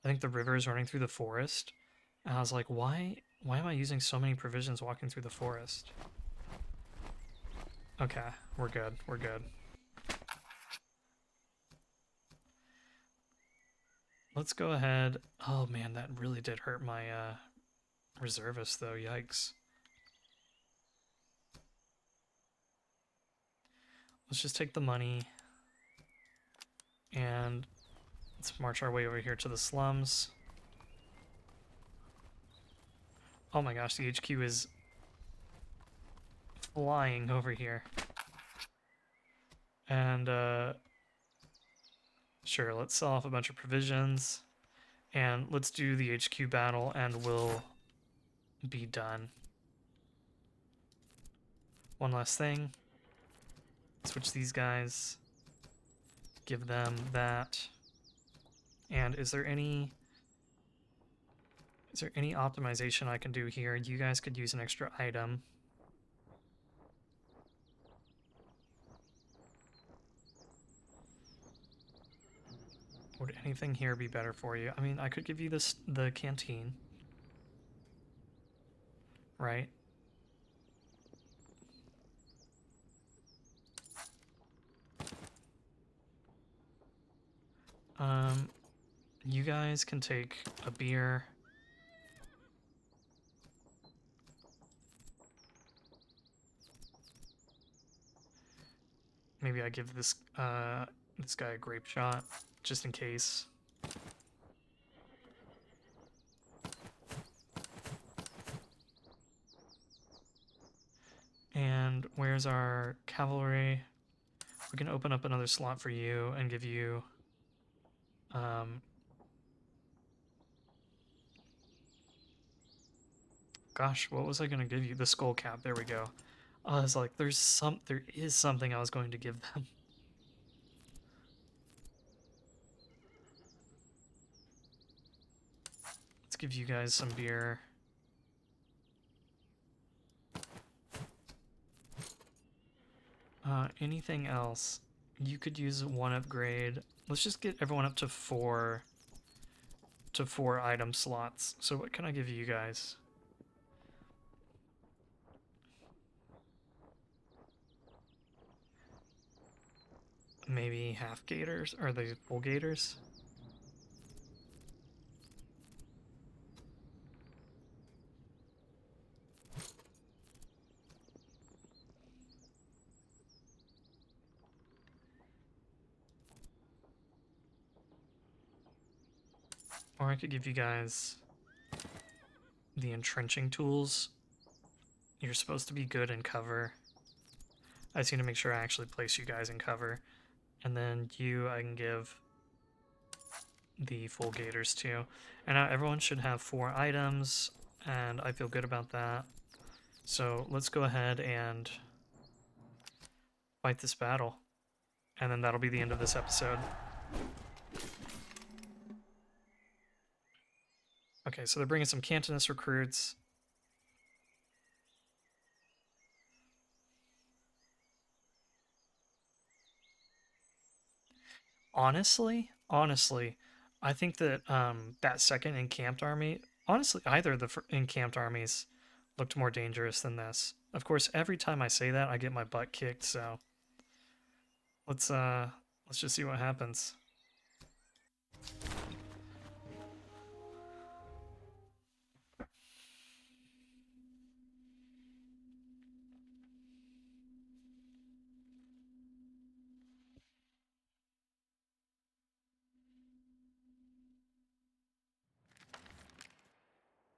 I think the river is running through the forest. And I was like, why am I using so many provisions walking through the forest? Okay, we're good. We're good. Let's go ahead. Oh man, that really did hurt my reservist though. Yikes. Let's just take the money and let's march our way over here to the slums. Oh my gosh, the HQ is flying over here. And, sure, let's sell off a bunch of provisions. And let's do the HQ battle, and we'll be done. One last thing. Switch these guys. Give them that. And is there any optimization I can do here? You guys could use an extra item. Would anything here be better for you? I mean, I could give you the canteen. Right? You guys can take a beer. Maybe I give this guy a grape shot, just in case. And where's our cavalry? We can open up another slot for you and give you gosh, what was I gonna give you? The skull cap, there we go. I was like, there is something I was going to give them. Let's give you guys some beer. Anything else? You could use one upgrade. Let's just get everyone up to four item slots. So what can I give you guys? Maybe half gators? Or the full gators? Or I could give you guys the entrenching tools. You're supposed to be good in cover. I just need to make sure I actually place you guys in cover. And then you, I can give the full gators to. And now everyone should have 4 items, and I feel good about that. So let's go ahead and fight this battle. And then that'll be the end of this episode. Okay, so they're bringing some Cantonist recruits. Honestly, I think that that second encamped army, honestly, either of the encamped armies looked more dangerous than this. Of course, every time I say that, I get my butt kicked, so let's just see what happens.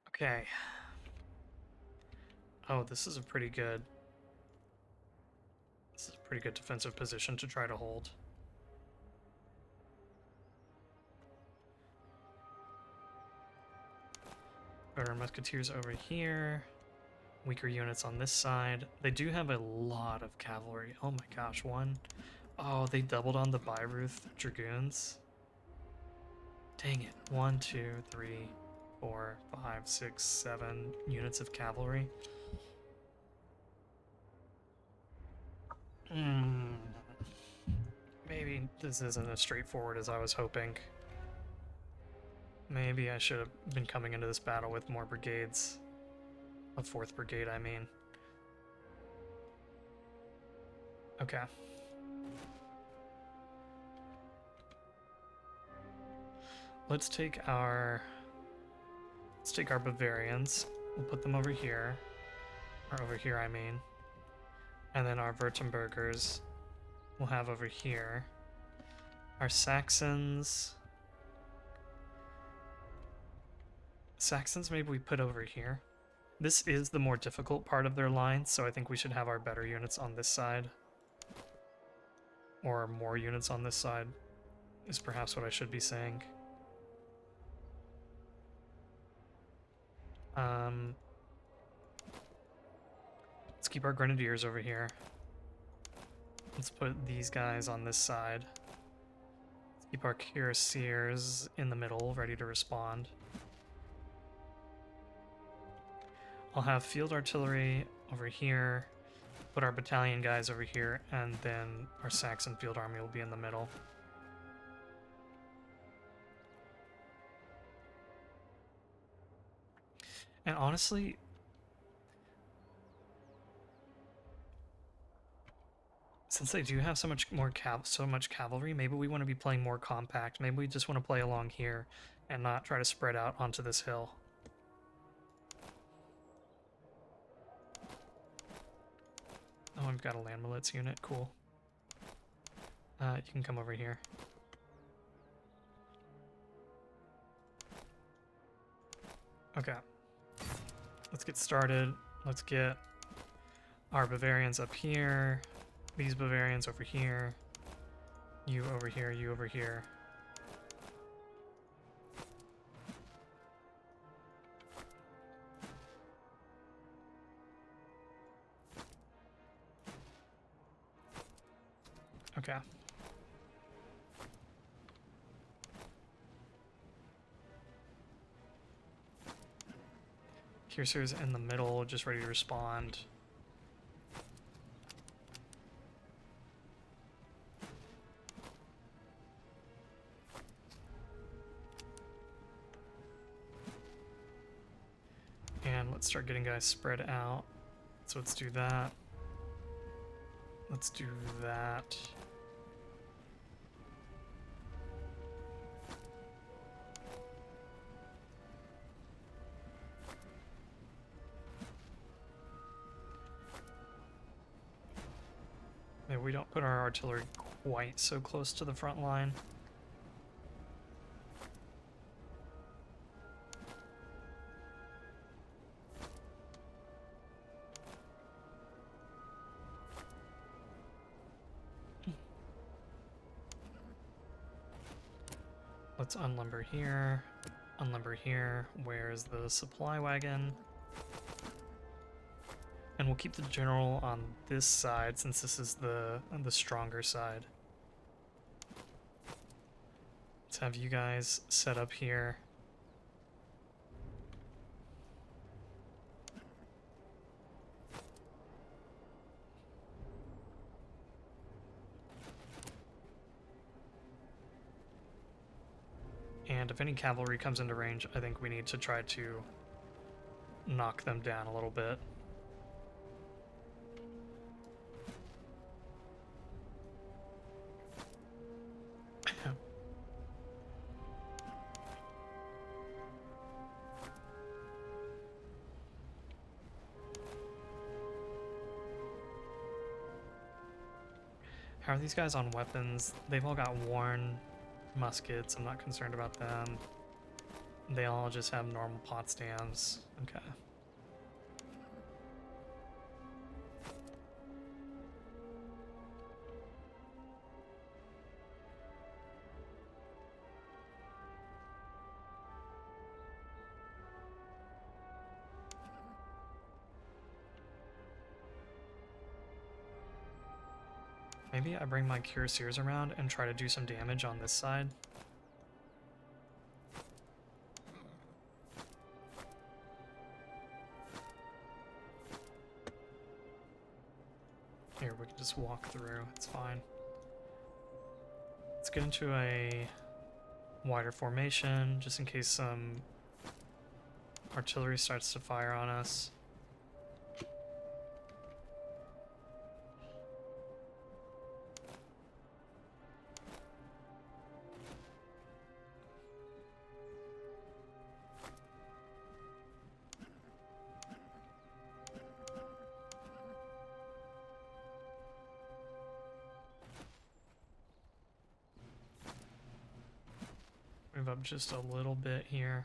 Okay. Oh, this is a pretty good defensive position to try to hold. Our musketeers over here. Weaker units on this side. They do have a lot of cavalry. Oh my gosh, one. Oh, they doubled on the Bayreuth Dragoons. Dang it. 1, 2, 3, 4, 5, 6, 7 units of cavalry. Maybe this isn't as straightforward as I was hoping. Maybe I should have been coming into this battle with more brigades. A 4th brigade, I mean. Okay. Let's take our Bavarians. We'll put them over here. Or over here, I mean. And then our Württembergers we'll have over here. Our Saxons maybe we put over here. This is the more difficult part of their line, so I think we should have our better units on this side. Or more units on this side, is perhaps what I should be saying. Let's keep our grenadiers over here. Let's put these guys on this side. Let's keep our cuirassiers in the middle, ready to respond. I'll have field artillery over here, put our battalion guys over here, and then our Saxon field army will be in the middle. And honestly, since they do have so much more cavalry, maybe we want to be playing more compact. Maybe we just want to play along here and not try to spread out onto this hill. Oh, I've got a land milits unit. Cool. You can come over here. Okay. Let's get started. Let's get our Bavarians up here. These Bavarians over here. You over here, you over here. Okay. Cuirassiers in the middle, just ready to respond. And let's start getting guys spread out. So let's do that. Let's do that. Maybe we don't put our artillery quite so close to the front line. Let's unlimber here. Unlimber here. Where's the supply wagon? And we'll keep the general on this side since this is the stronger side. Let's have you guys set up here. And if any cavalry comes into range, I think we need to try to knock them down a little bit. How are these guys on weapons? They've all got worn muskets. I'm not concerned about them. They all just have normal Potsdams. Okay. Maybe I bring my cuirassiers around and try to do some damage on this side. Here, we can just walk through. It's fine. Let's get into a wider formation, just in case some artillery starts to fire on us. Move up just a little bit here.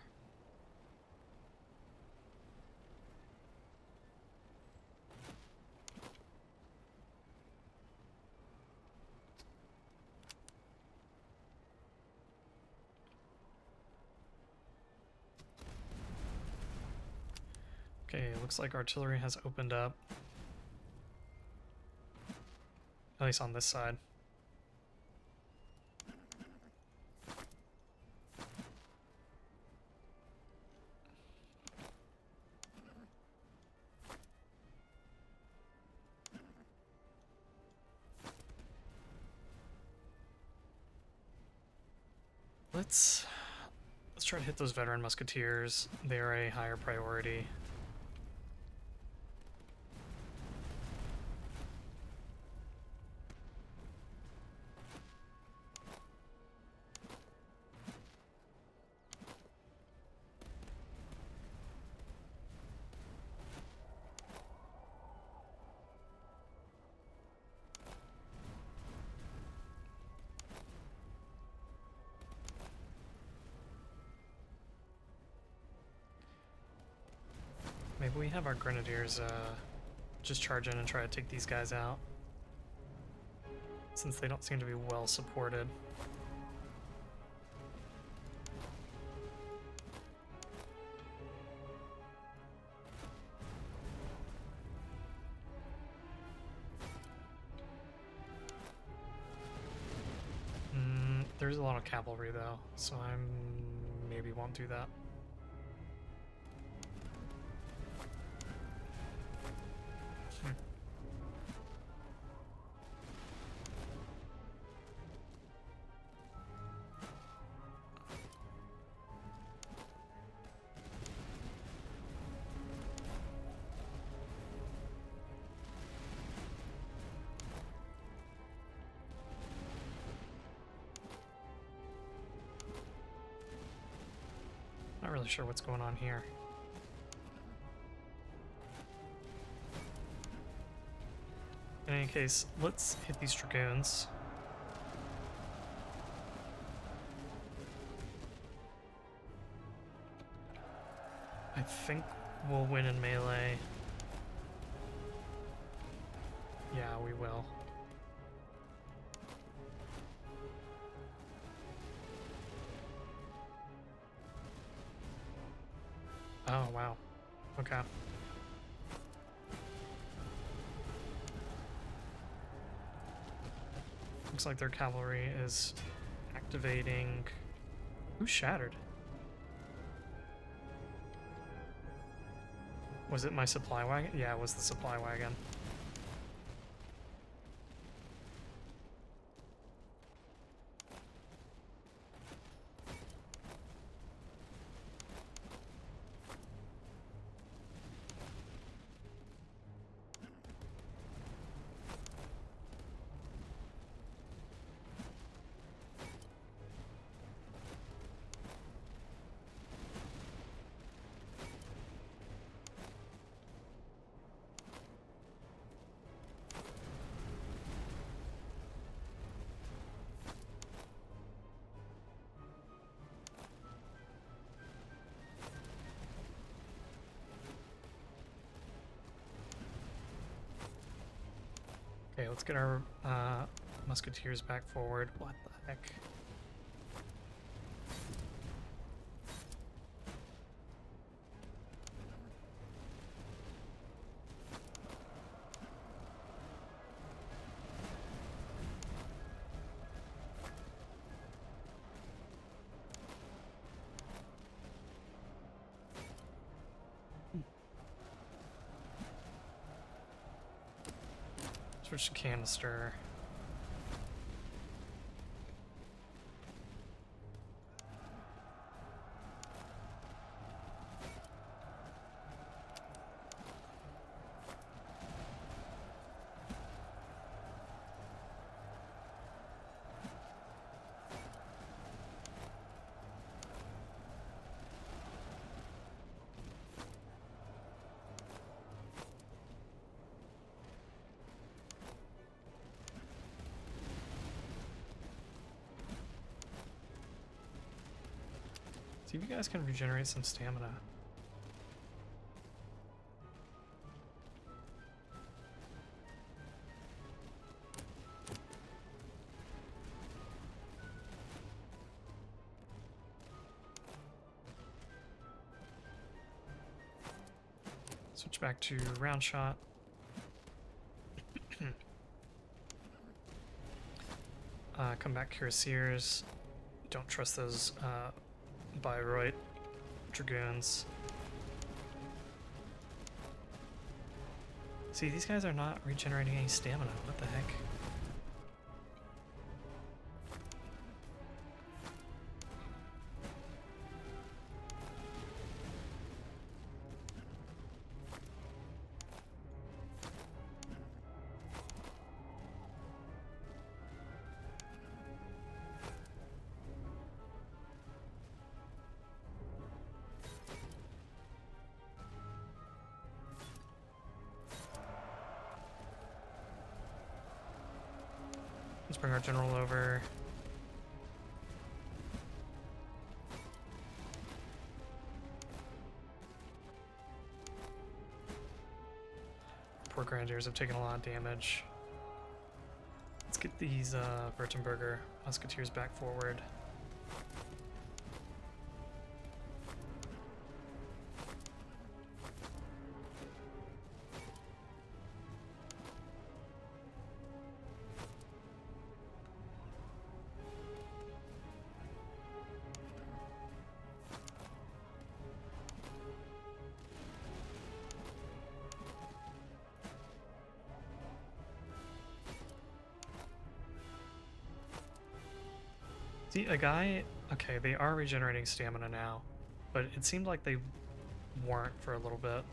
Okay, looks like artillery has opened up. At least on this side. Let's try to hit those veteran musketeers. They are a higher priority. Maybe we have our grenadiers just charge in and try to take these guys out, since they don't seem to be well supported. There's a lot of cavalry though, so I maybe won't do that. Not really sure what's going on here. In any case, let's hit these dragoons. I think we'll win in melee. Yeah, we will. Oh, wow. Okay. Looks like their cavalry is activating... Who shattered? Was it my supply wagon? Yeah, it was the supply wagon. Okay, let's get our musketeers back forward. What the heck? Switch to canister. See if you guys can regenerate some stamina. Switch back to round shot. Come back cuirassiers. Don't trust those Bayreuth dragoons. See, these guys are not regenerating any stamina. What the heck? Let's bring our general over. Poor grenadiers have taken a lot of damage. Let's get these Württemberger musketeers back forward. See, a guy... Okay, they are regenerating stamina now, but it seemed like they weren't for a little bit.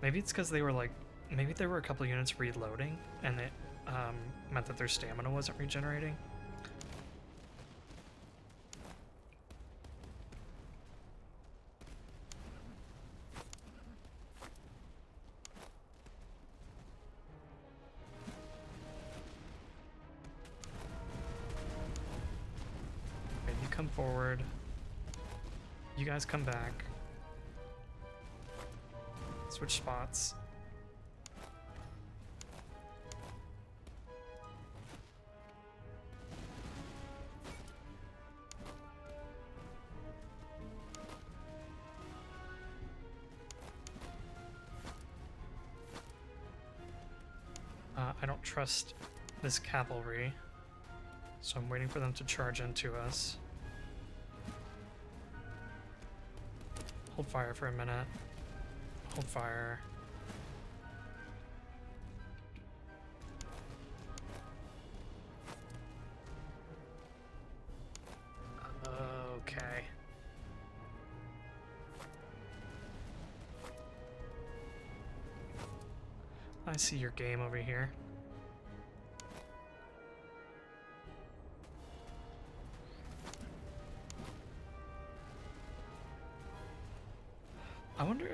Maybe it's because they were like... Maybe there were a couple units reloading, and it meant that their stamina wasn't regenerating. Come forward. You guys come back. Switch spots. I don't trust this cavalry, so I'm waiting for them to charge into us. Hold fire for a minute. Hold fire. Okay. I see your game over here. I wonder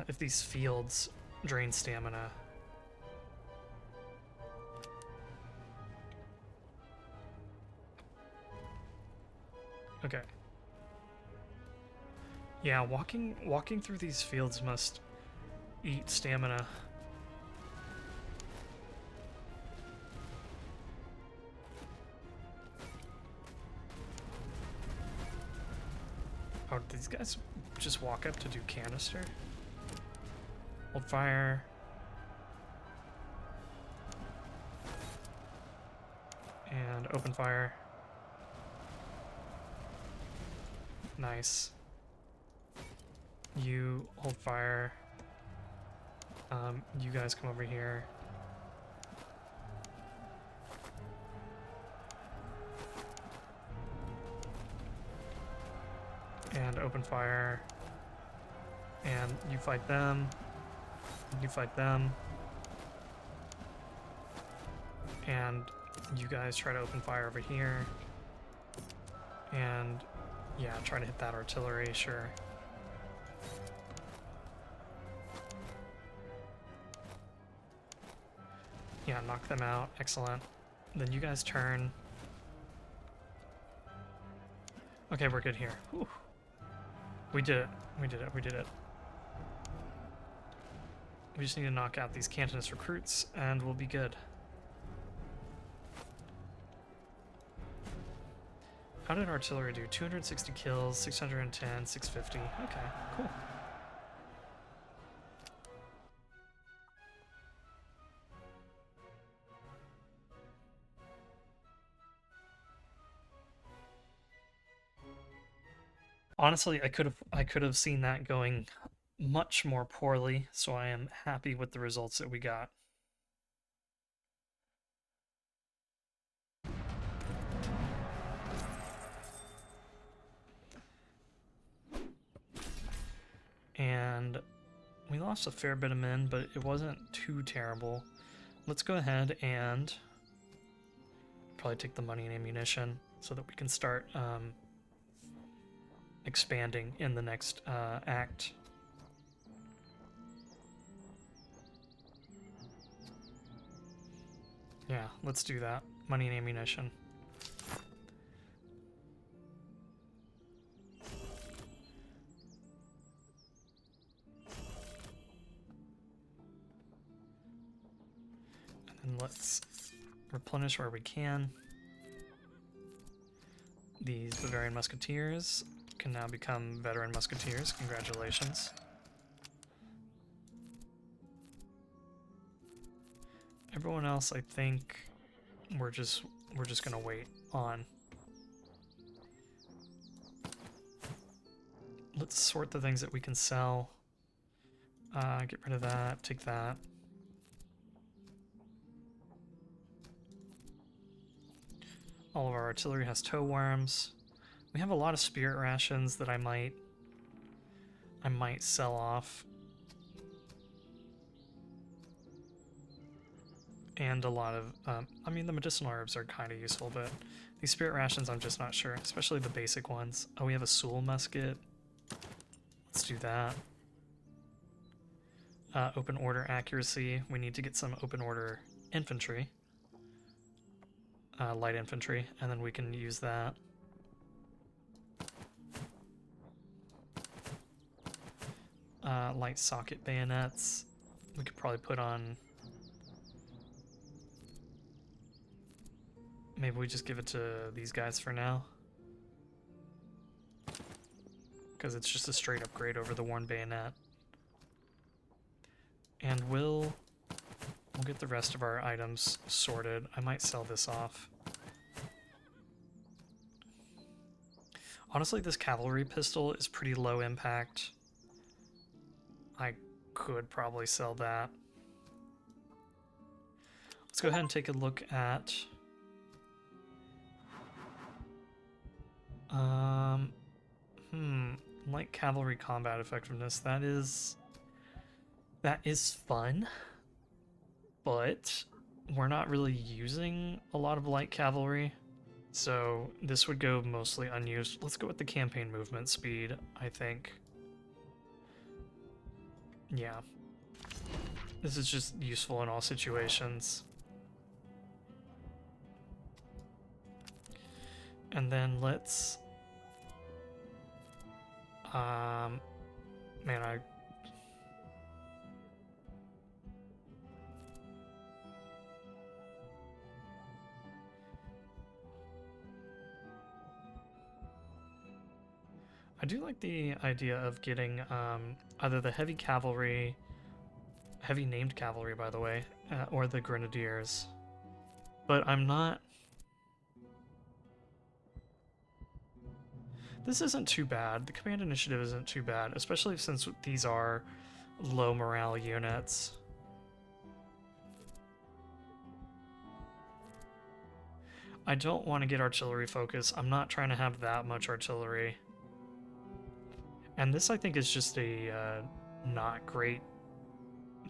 if these fields drain stamina. Okay. Yeah, walking through these fields must eat stamina. Oh, these guys just walk up to do canister? Hold fire. And open fire. Nice. You hold fire. You guys come over here. And open fire. And you fight them. You fight them. And you guys try to open fire over here. And yeah, try to hit that artillery, sure. Yeah, knock them out. Excellent. Then you guys turn. Okay, we're good here. Whew. We did it. We did it. We did it. We just need to knock out these Cantonist recruits, and we'll be good. How did artillery do? 260 kills, 610, 650. Okay, cool. Honestly, I could have seen that going much more poorly, so I am happy with the results that we got. And we lost a fair bit of men, but it wasn't too terrible. Let's go ahead and probably take the money and ammunition so that we can start expanding in the next act. Yeah, let's do that. Money and ammunition. And then let's replenish where we can. These Bavarian Musketeers can now become veteran Musketeers. Congratulations. Everyone else, I think we're just gonna wait on. Let's sort the things that we can sell. Get rid of that, take that. All of our artillery has tow worms. We have a lot of spirit rations that I might sell off. And a lot of, I mean, the medicinal herbs are kind of useful, but these spirit rations I'm just not sure, especially the basic ones. Oh, we have a Soul musket. Let's do that. Open order accuracy. We need to get some open order infantry. Light infantry, and then we can use that. Light socket bayonets. We could probably put on... Maybe we just give it to these guys for now. Because it's just a straight upgrade over the worn bayonet. And we'll get the rest of our items sorted. I might sell this off. Honestly, this cavalry pistol is pretty low impact. I could probably sell that. Let's go ahead and take a look at... light cavalry combat effectiveness. That is fun, but we're not really using a lot of light cavalry, so this would go mostly unused. Let's go with the campaign movement speed, I think. Yeah. This is just useful in all situations. And then let's... man, I do like the idea of getting either the heavy cavalry, heavy named cavalry by the way, or the grenadiers. But I'm not... This isn't too bad. The command initiative isn't too bad, especially since these are low morale units. I don't want to get artillery focus. I'm not trying to have that much artillery. And this, I think, is just a not great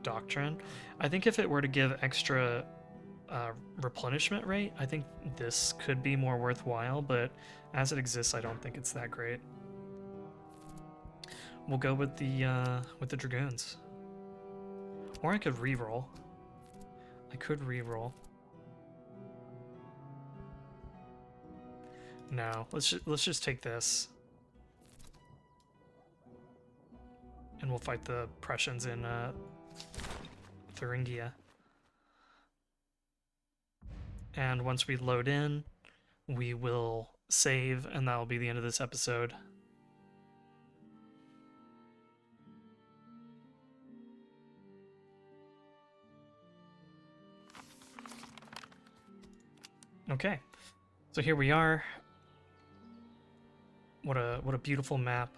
doctrine. I think if it were to give extra replenishment rate, I think this could be more worthwhile, but as it exists, I don't think it's that great. We'll go with the dragoons. Or I could reroll. I could reroll. No, let's just take this. And we'll fight the Prussians in Thuringia. And once we load in, we will save, and that will be the end of this episode. Okay, so here we are. What a beautiful map.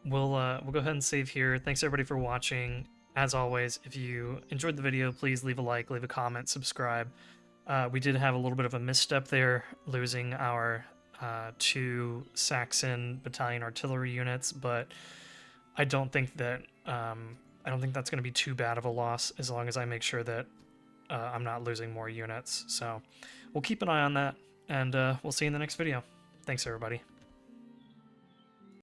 We'll go ahead and save here. Thanks everybody for watching. As always, if you enjoyed the video, please leave a like, leave a comment, subscribe. We did have a little bit of a misstep there, losing our 2 Saxon battalion artillery units, but I don't think that I don't think that's going to be too bad of a loss as long as I make sure that I'm not losing more units. So we'll keep an eye on that, and we'll see you in the next video. Thanks everybody.